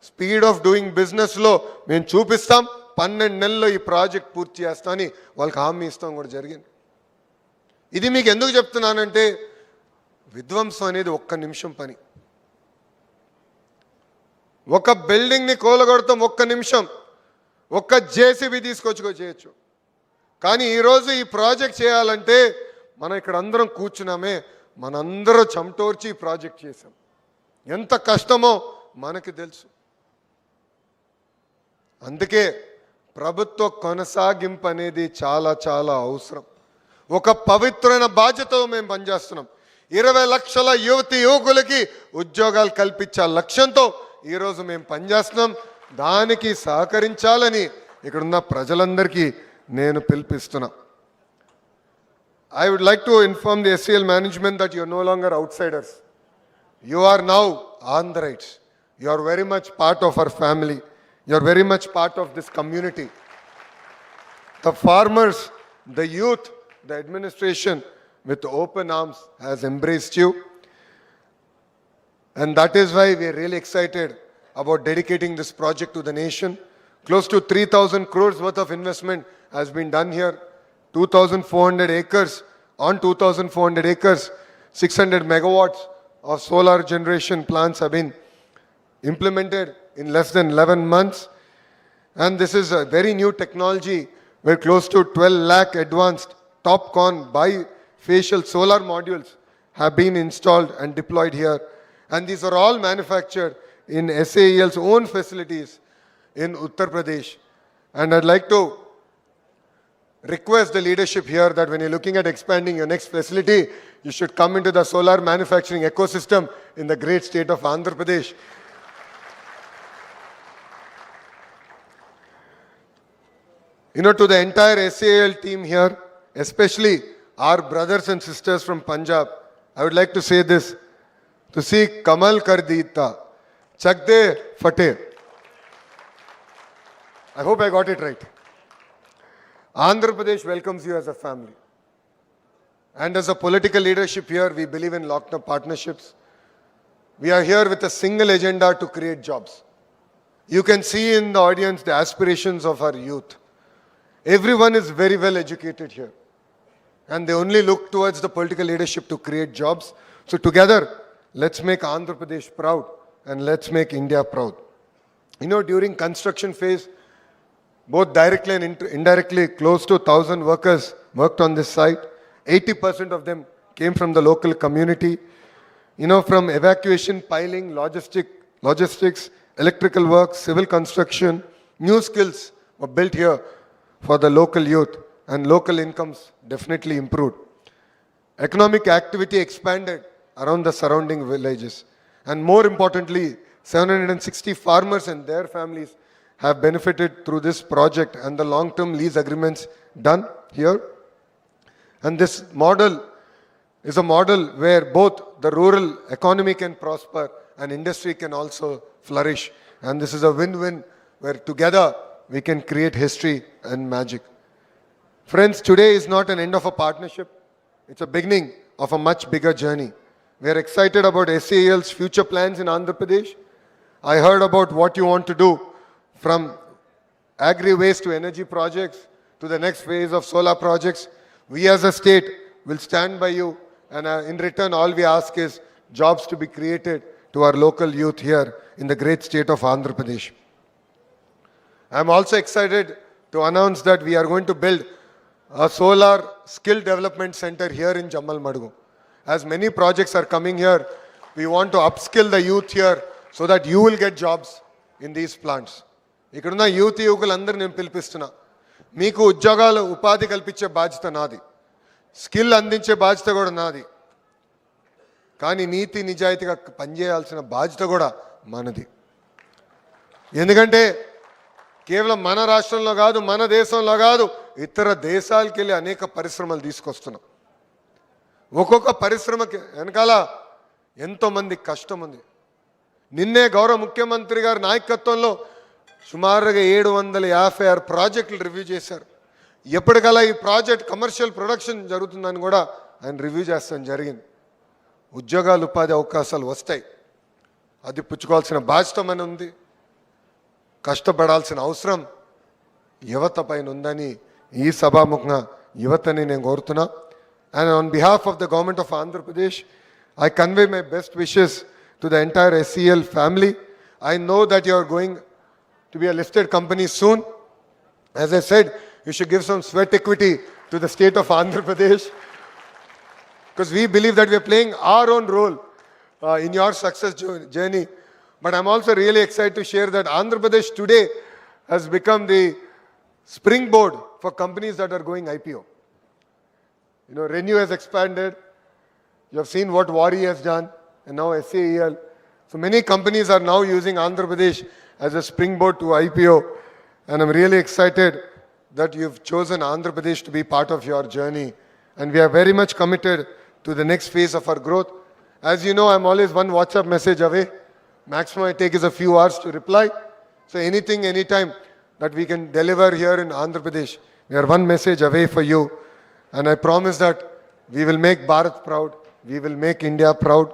S2: స్పీడ్ ఆఫ్ డూయింగ్ బిజినెస్లో మేము చూపిస్తాం, 12 నెలల్లో ఈ ప్రాజెక్ట్ పూర్తి చేస్తామని వాళ్ళకి హామీ ఇస్తాం కూడా జరిగింది. ఇది మీకు ఎందుకు చెప్తున్నానంటే విధ్వంసం అనేది ఒక్క నిమిషం పని. ఒక బిల్డింగ్ని కూలగొడతాం ఒక్క నిమిషం, ఒక్క జేసీబీ తీసుకొచ్చుకో చేయొచ్చు. కానీ ఈరోజు ఈ ప్రాజెక్ట్ చేయాలంటే మనం ఇక్కడ అందరం కూర్చున్నామే, మనందరం చెమటోర్చి ఈ ప్రాజెక్ట్ చేసాం. ఎంత కష్టమో మనకి తెలుసు. అందుకే ప్రభుత్వ కొనసాగింపు అనేది చాలా చాలా అవసరం. ఒక పవిత్రమైన బాధ్యతతో మేము పనిచేస్తున్నాం. 20 లక్షల యువతి యువకులకి ఉద్యోగాలు కల్పించే లక్ష్యంతో ఈరోజు మేము పనిచేస్తున్నాం. దానికి సహకరించాలని ఇక్కడున్న ప్రజలందరికీ నేను పిలిపిస్తున్నా. I would like to inform the SCL management that you are no longer outsiders. You are now Andhrites. You are very much part of our family. You are very much part of this community. The farmers, the youth, the administration with open arms has embraced you. And that is why we are really excited about dedicating this project to the nation. Close to 3,000 crores worth of investment has been done here. 2,400 acres, on 2,400 acres, 600 megawatts of solar generation plants have been implemented in less than 11 months. And this is a very new technology where close to 12 lakh advanced TOPCon bifacial solar modules have been installed and deployed here. And these are all manufactured in SAEL's own facilities in Uttar Pradesh. And I'd like to request the leadership here that when you're looking at expanding your next facility, you should come into the solar manufacturing ecosystem in the great state of Andhra Pradesh. To the entire SAL team here, especially our brothers and sisters from Punjab, I would like to say this. To see Kamal kar deeta, chak de fate. I hope I got it right. Andhra Pradesh welcomes you as a family. And as a political leadership here, we believe in locked up partnerships. We are here with a single agenda to create jobs. You can see in the audience the aspirations of our youth. Everyone is very well educated here. And they only look towards the political leadership to create jobs. So together, let's make Andhra Pradesh proud and let's make India proud. During construction phase, both directly and indirectly, close to 1,000 workers worked on this site. 80% of them came from the local community. From evacuation, piling, logistics, electrical work, civil construction, new skills were built here for the local youth, and local incomes definitely improved. Economic activity expanded around the surrounding villages. And more importantly, 760 farmers and their families have benefited through this project and the long-term lease agreements done here. And this model is a model where both the rural economy can prosper and industry can also flourish. And this is a win-win where together we can create history and magic. Friends, today is not an end of a partnership. It's a beginning of a much bigger journey. We are excited about SAEL's future plans in Andhra Pradesh. I heard about what you want to do, from agri-waste to energy projects to the next phase of solar projects. We as a state will stand by you, and in return all we ask is jobs to be created to our local youth here in the great state of Andhra Pradesh. I'm also excited to announce that we are going to build a solar skill development center here in Jammal Madugu. As many projects are coming here, we want to upskill the youth here so that you will get jobs in these plants. ఇక్కడున్న యువకులందరూ నేను పిలిపిస్తున్నా. మీకు ఉద్యోగాలు ఉపాధి కల్పించే బాధ్యత నాది, skill అందించే బాధ్యత కూడా నాది, కానీ నీతి నిజాయితీగా పనిచేయాల్సిన బాధ్యత కూడా మనది. ఎందుకంటే కేవలం మన రాష్ట్రంలో కాదు, మన దేశంలో కాదు, ఇతర దేశాలకు వెళ్ళి అనేక పరిశ్రమలు తీసుకొస్తున్నాం. ఒక్కొక్క పరిశ్రమకి వెనకాల ఎంతోమంది కష్టం ఉంది. నిన్నే గౌరవ ముఖ్యమంత్రి గారి నాయకత్వంలో సుమారుగా 756 ప్రాజెక్టులు రివ్యూ చేశారు. ఎప్పటికల్లా ఈ ప్రాజెక్ట్ కమర్షియల్ ప్రొడక్షన్ జరుగుతుందని కూడా ఆయన రివ్యూ చేస్తాం జరిగింది. ఉద్యోగాలు ఉపాధి అవకాశాలు వస్తాయి, అది పుచ్చుకోవాల్సిన బాధ్యత మన ఉంది. కష్టపడాల్సిన అవసరం యువత పైన ఉందని ఈ సభాముఖంగా యువతని నేను కోరుతున్నా. And on behalf of the government of Andhra Pradesh, I convey my best wishes to the entire SEL family. I know that you are going to be a listed company soon. As I said, you should give some sweat equity to the state of Andhra Pradesh, because we believe that we are playing our own role in your success journey. But I'm also really excited to share that Andhra Pradesh today has become the springboard for companies that are going IPO. Renew has expanded. You have seen what Wari has done, and now SAEL. So many companies are now using Andhra Pradesh as a springboard to IPO. And I'm really excited that you've chosen Andhra Pradesh to be part of your journey. And we are very much committed to the next phase of our growth. As you know, I'm always one WhatsApp message away. Maximum I take is a few hours to reply. So anything, anytime that we can deliver here in Andhra Pradesh, we are one message away for you. And I promise that we will make Bharat proud. We will make India proud.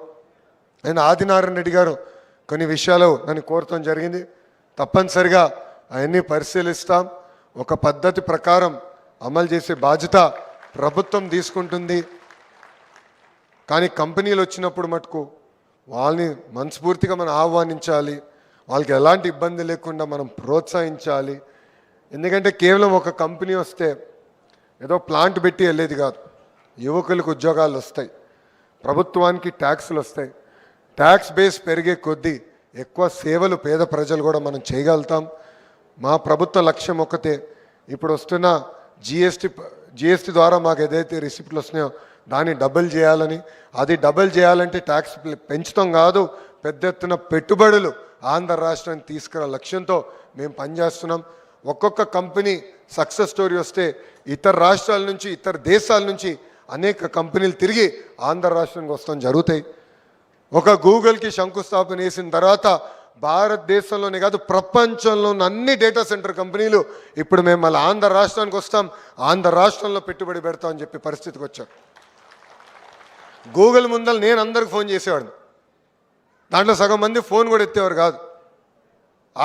S2: And Adinaran Reddy garu కొన్ని విషయాలు నన్ను కోరటం జరిగింది. తప్పనిసరిగా అవన్నీ పరిశీలిస్తాం. ఒక పద్ధతి ప్రకారం అమలు చేసే బాధ్యత ప్రభుత్వం తీసుకుంటుంది. కానీ కంపెనీలు వచ్చినప్పుడు మటుకు వాళ్ళని మనస్ఫూర్తిగా మనం ఆహ్వానించాలి, వాళ్ళకి ఎలాంటి ఇబ్బంది లేకుండా మనం ప్రోత్సహించాలి. ఎందుకంటే కేవలం ఒక కంపెనీ వస్తే ఏదో ప్లాంట్ పెట్టి వెళ్ళేది కాదు. యువకులకు ఉద్యోగాలు వస్తాయి, ప్రభుత్వానికి ట్యాక్సులు వస్తాయి. ట్యాక్స్ బేస్ పెరిగే కొద్దీ ఎక్కువ సేవలు పేద ప్రజలు కూడా మనం చేయగలుగుతాం. మా ప్రభుత్వ లక్ష్యం ఒకటే, ఇప్పుడు వస్తున్న జిఎస్టీ ద్వారా మాకు ఏదైతే రిసిప్ట్లు వస్తున్నాయో దాన్ని డబుల్ చేయాలని. అది డబుల్ చేయాలంటే ట్యాక్స్ పెంచుతాం కాదు, పెద్ద ఎత్తున పెట్టుబడులు ఆంధ్ర రాష్ట్రానికి తీసుకురా లక్ష్యంతో మేము పనిచేస్తున్నాం. ఒక్కొక్క కంపెనీ సక్సెస్ స్టోరీ వస్తే ఇతర రాష్ట్రాల నుంచి, ఇతర దేశాల నుంచి అనేక కంపెనీలు తిరిగి ఆంధ్ర రాష్ట్రానికి వస్తాం జరుగుతాయి. ఒక గూగుల్కి శంకుస్థాపన వేసిన తర్వాత భారతదేశంలోనే కాదు ప్రపంచంలో ఉన్న అన్ని డేటా సెంటర్ కంపెనీలు ఇప్పుడు మేము మళ్ళీ ఆంధ్ర రాష్ట్రానికి వస్తాం, ఆంధ్ర రాష్ట్రంలో పెట్టుబడి పెడతాం అని చెప్పి పరిస్థితికి వచ్చాం. గూగుల్ ముందర నేను అందరికి ఫోన్ చేసేవాడిని, దాంట్లో సగం మంది ఫోన్ కూడా ఎత్తేవారు కాదు.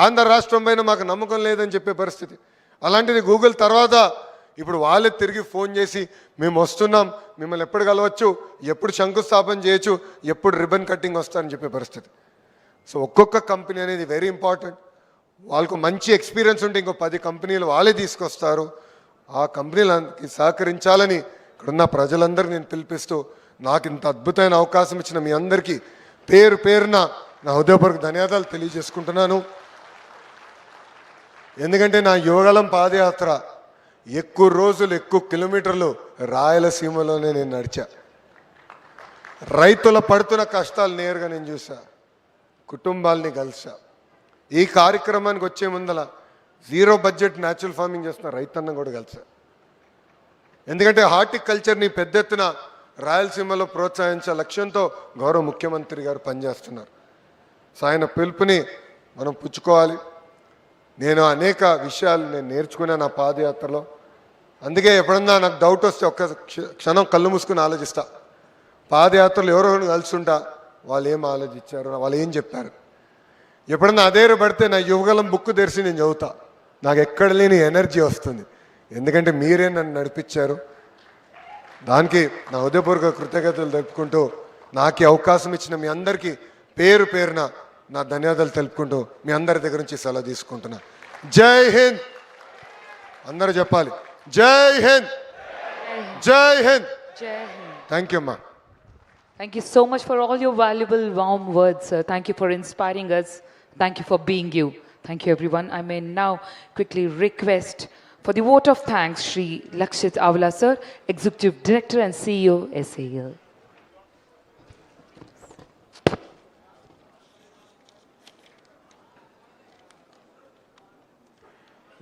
S2: ఆంధ్ర రాష్ట్రం పైన మాకు నమ్మకం లేదని చెప్పే పరిస్థితి. అలాంటిది గూగుల్ తర్వాత ఇప్పుడు వాళ్ళే తిరిగి ఫోన్ చేసి మేము వస్తున్నాం, మిమ్మల్ని ఎప్పుడు కలవచ్చు, ఎప్పుడు శంకుస్థాపన చేయొచ్చు, ఎప్పుడు రిబన్ కటింగ్ వస్తారని చెప్పే పరిస్థితి. సో ఒక్కొక్క కంపెనీ అనేది వెరీ ఇంపార్టెంట్. వాళ్ళకు మంచి ఎక్స్పీరియన్స్ ఉంటే ఇంకో 10 కంపెనీలు వాళ్ళే తీసుకొస్తారు. ఆ కంపెనీలకి సహకరించాలని ఇక్కడున్న ప్రజలందరికీ నేను పిలిపిస్తూ, నాకు ఇంత అద్భుతమైన అవకాశం ఇచ్చిన మీ అందరికీ పేరు పేరున నా హృదయపూర్వక ధన్యవాదాలు తెలియజేసుకుంటున్నాను. ఎందుకంటే నా యువగలం పాదయాత్ర ఎక్కువ రోజులు, ఎక్కువ కిలోమీటర్లు రాయలసీమలోనే నేను నడిచా. రైతుల పడుతున్న కష్టాలు నేరుగా నేను చూసా, కుటుంబాలని కలిసా. ఈ కార్యక్రమానికి వచ్చే ముందల 0 బడ్జెట్ న్యాచురల్ ఫార్మింగ్ చేస్తున్న రైతన్న కూడా కలిసా. ఎందుకంటే హార్టికల్చర్ని పెద్ద ఎత్తున రాయలసీమలో ప్రోత్సహించే లక్ష్యంతో గౌరవ ముఖ్యమంత్రి గారు పనిచేస్తున్నారు. సో ఆయన పిలుపుని మనం పుచ్చుకోవాలి. నేను అనేక విషయాలు నేర్చుకున్నా నా పాదయాత్రలో. అందుకే ఎప్పుడన్నా నాకు డౌట్ వస్తే ఒక్క క్షణం కళ్ళు మూసుకుని ఆలోచిస్తా. పాదయాత్రలు ఎవరెవరు కలుసుంటా, వాళ్ళు ఏం ఆలోచించారు, వాళ్ళు ఏం చెప్పారు. ఎప్పుడన్నా అదేరు పడితే నా యువగలం బుక్ తెరిచి నేను చదువుతా. నాకు ఎక్కడ లేని ఎనర్జీ వస్తుంది, ఎందుకంటే మీరే నన్ను నడిపించారు. దానికి నా హృదయపూర్వక కృతజ్ఞతలు తెలుపుకుంటూ, నాకు ఈ అవకాశం ఇచ్చిన మీ అందరికీ పేరు పేరున నా ధన్యవాదాలు తెలుపుకుంటూ మీ అందరి దగ్గర నుంచి సెలవు తీసుకుంటున్నా. జై హింద్. అందరూ చెప్పాలి, జై హింద్, జై హింద్. థ్యాంక్ యూ అమ్మా.
S3: Thank you so much for all your valuable, warm words, sir. Thank you for inspiring us. Thank you for being you. Thank you, everyone. I may now quickly request for the vote of thanks, Shri Lakshit Avla, sir, Executive Director and CEO, SAL.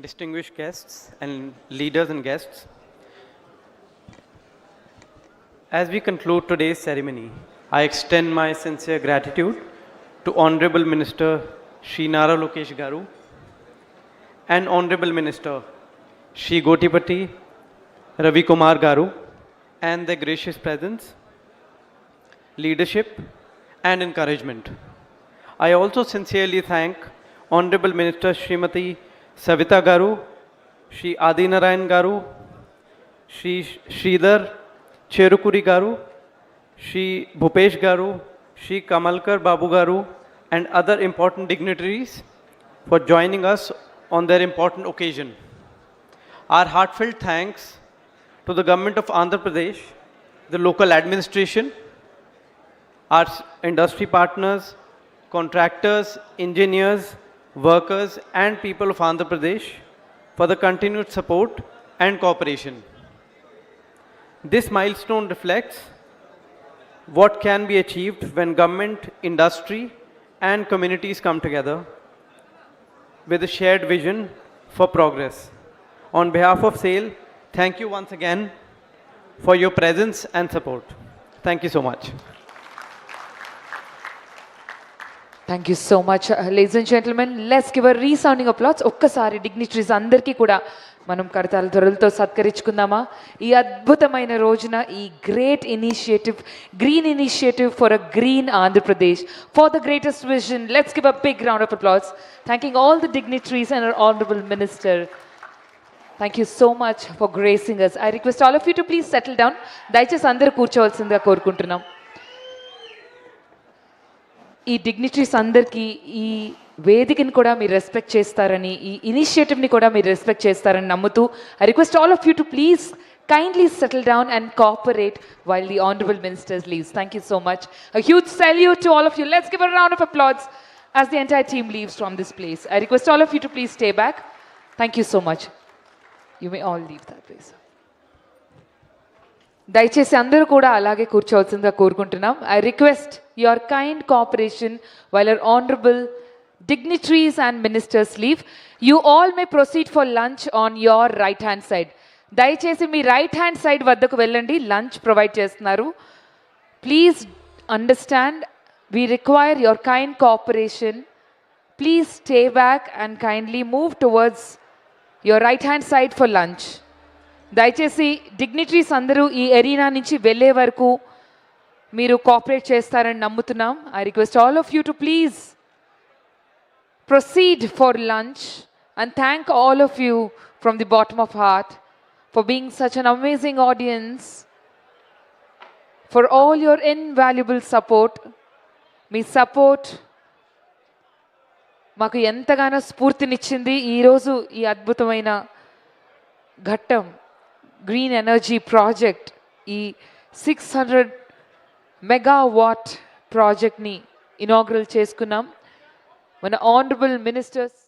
S10: Distinguished guests and leaders and guests, as we conclude today's ceremony, I extend my sincere gratitude to Honorable Minister Shri Nara Lokesh Garu and Honorable Minister Shri Gotipati Ravi Kumar Garu and their gracious presence, leadership and encouragement. I also sincerely thank Honorable Minister Srimati Savita Garu, Shri Adinarayan Garu, Shri Sridhar Cherukuri Garu, Shri Bhupesh Garu, Shri Kamalkar Babu Garu and other important dignitaries for joining us on their important occasion. Our heartfelt thanks to the Government of Andhra Pradesh, the local administration, our industry partners, contractors, engineers, workers and people of Andhra Pradesh for the continued support and cooperation. This milestone reflects what can be achieved when government, industry and communities come together with a shared vision for progress. On behalf of SAIL, thank you once again for your presence and support. Thank you so much.
S3: Thank you so much, ladies and gentlemen. Let's give a resounding applause. ఒక్కసారి dignitaries అందరికీ కూడా మనం కరతాల ధ్వరులతో సత్కరించుకుందామా? ఈ అద్భుతమైన రోజున ఈ great initiative, green initiative for a green Andhra Pradesh, for the greatest vision. Let's give a big round of applause, thanking all the dignitaries and our honourable minister. Thank you so much for gracing us. I request all of you to please settle down. దయచేసి అందరూ కూర్చోవలసిందిగా కోరుకుంటున్నాం. ఈ dignitaries అందరికీ ఈ వేదికని కూడా మీరు respect చేస్తారని, ఈ ఇనిషియేటివ్ని కూడా మీరు రెస్పెక్ట్ చేస్తారని నమ్ముతూ I request all of you to please kindly settle down and cooperate while the honorable ministers leaves. Thank you so much. A huge salute to all of you. Let's give a round of applause as the entire team leaves from this place. I request all of you to please stay back. Thank you so much. You may all leave that place. దయచేసి అందరూ కూడా అలాగే కూర్చోవలసిందిగా కోరుకుంటున్నాం. I request your kind cooperation while our honorable dignitaries and ministers leave. You all may proceed for lunch on your right hand side. దయచేసి మీ right hand side వద్దకు వెళ్ళండి, lunch provide చేస్తున్నారు. Please understand, we require your kind cooperation. Please stay back and kindly move towards your right hand side for lunch. దయచేసి dignitaries అందరూ ఈ arena నుంచి వెళ్ళే వరకు మీరు కోఆపరేట్ చేస్తారని నమ్ముతున్నాం. I request all of you to please proceed for lunch and thank all of you from the bottom of heart for being such an amazing audience, for all your invaluable support. Me support మాకు ఎంతగానో స్ఫూర్తినిచ్చింది. ఈరోజు ఈ అద్భుతమైన ఘట్టం, green energy project, ఈ 600 megawatt ప్రాజెక్ట్ని inaugural చేసుకున్నాం. మన ఆనరబుల్ మినిస్టర్స్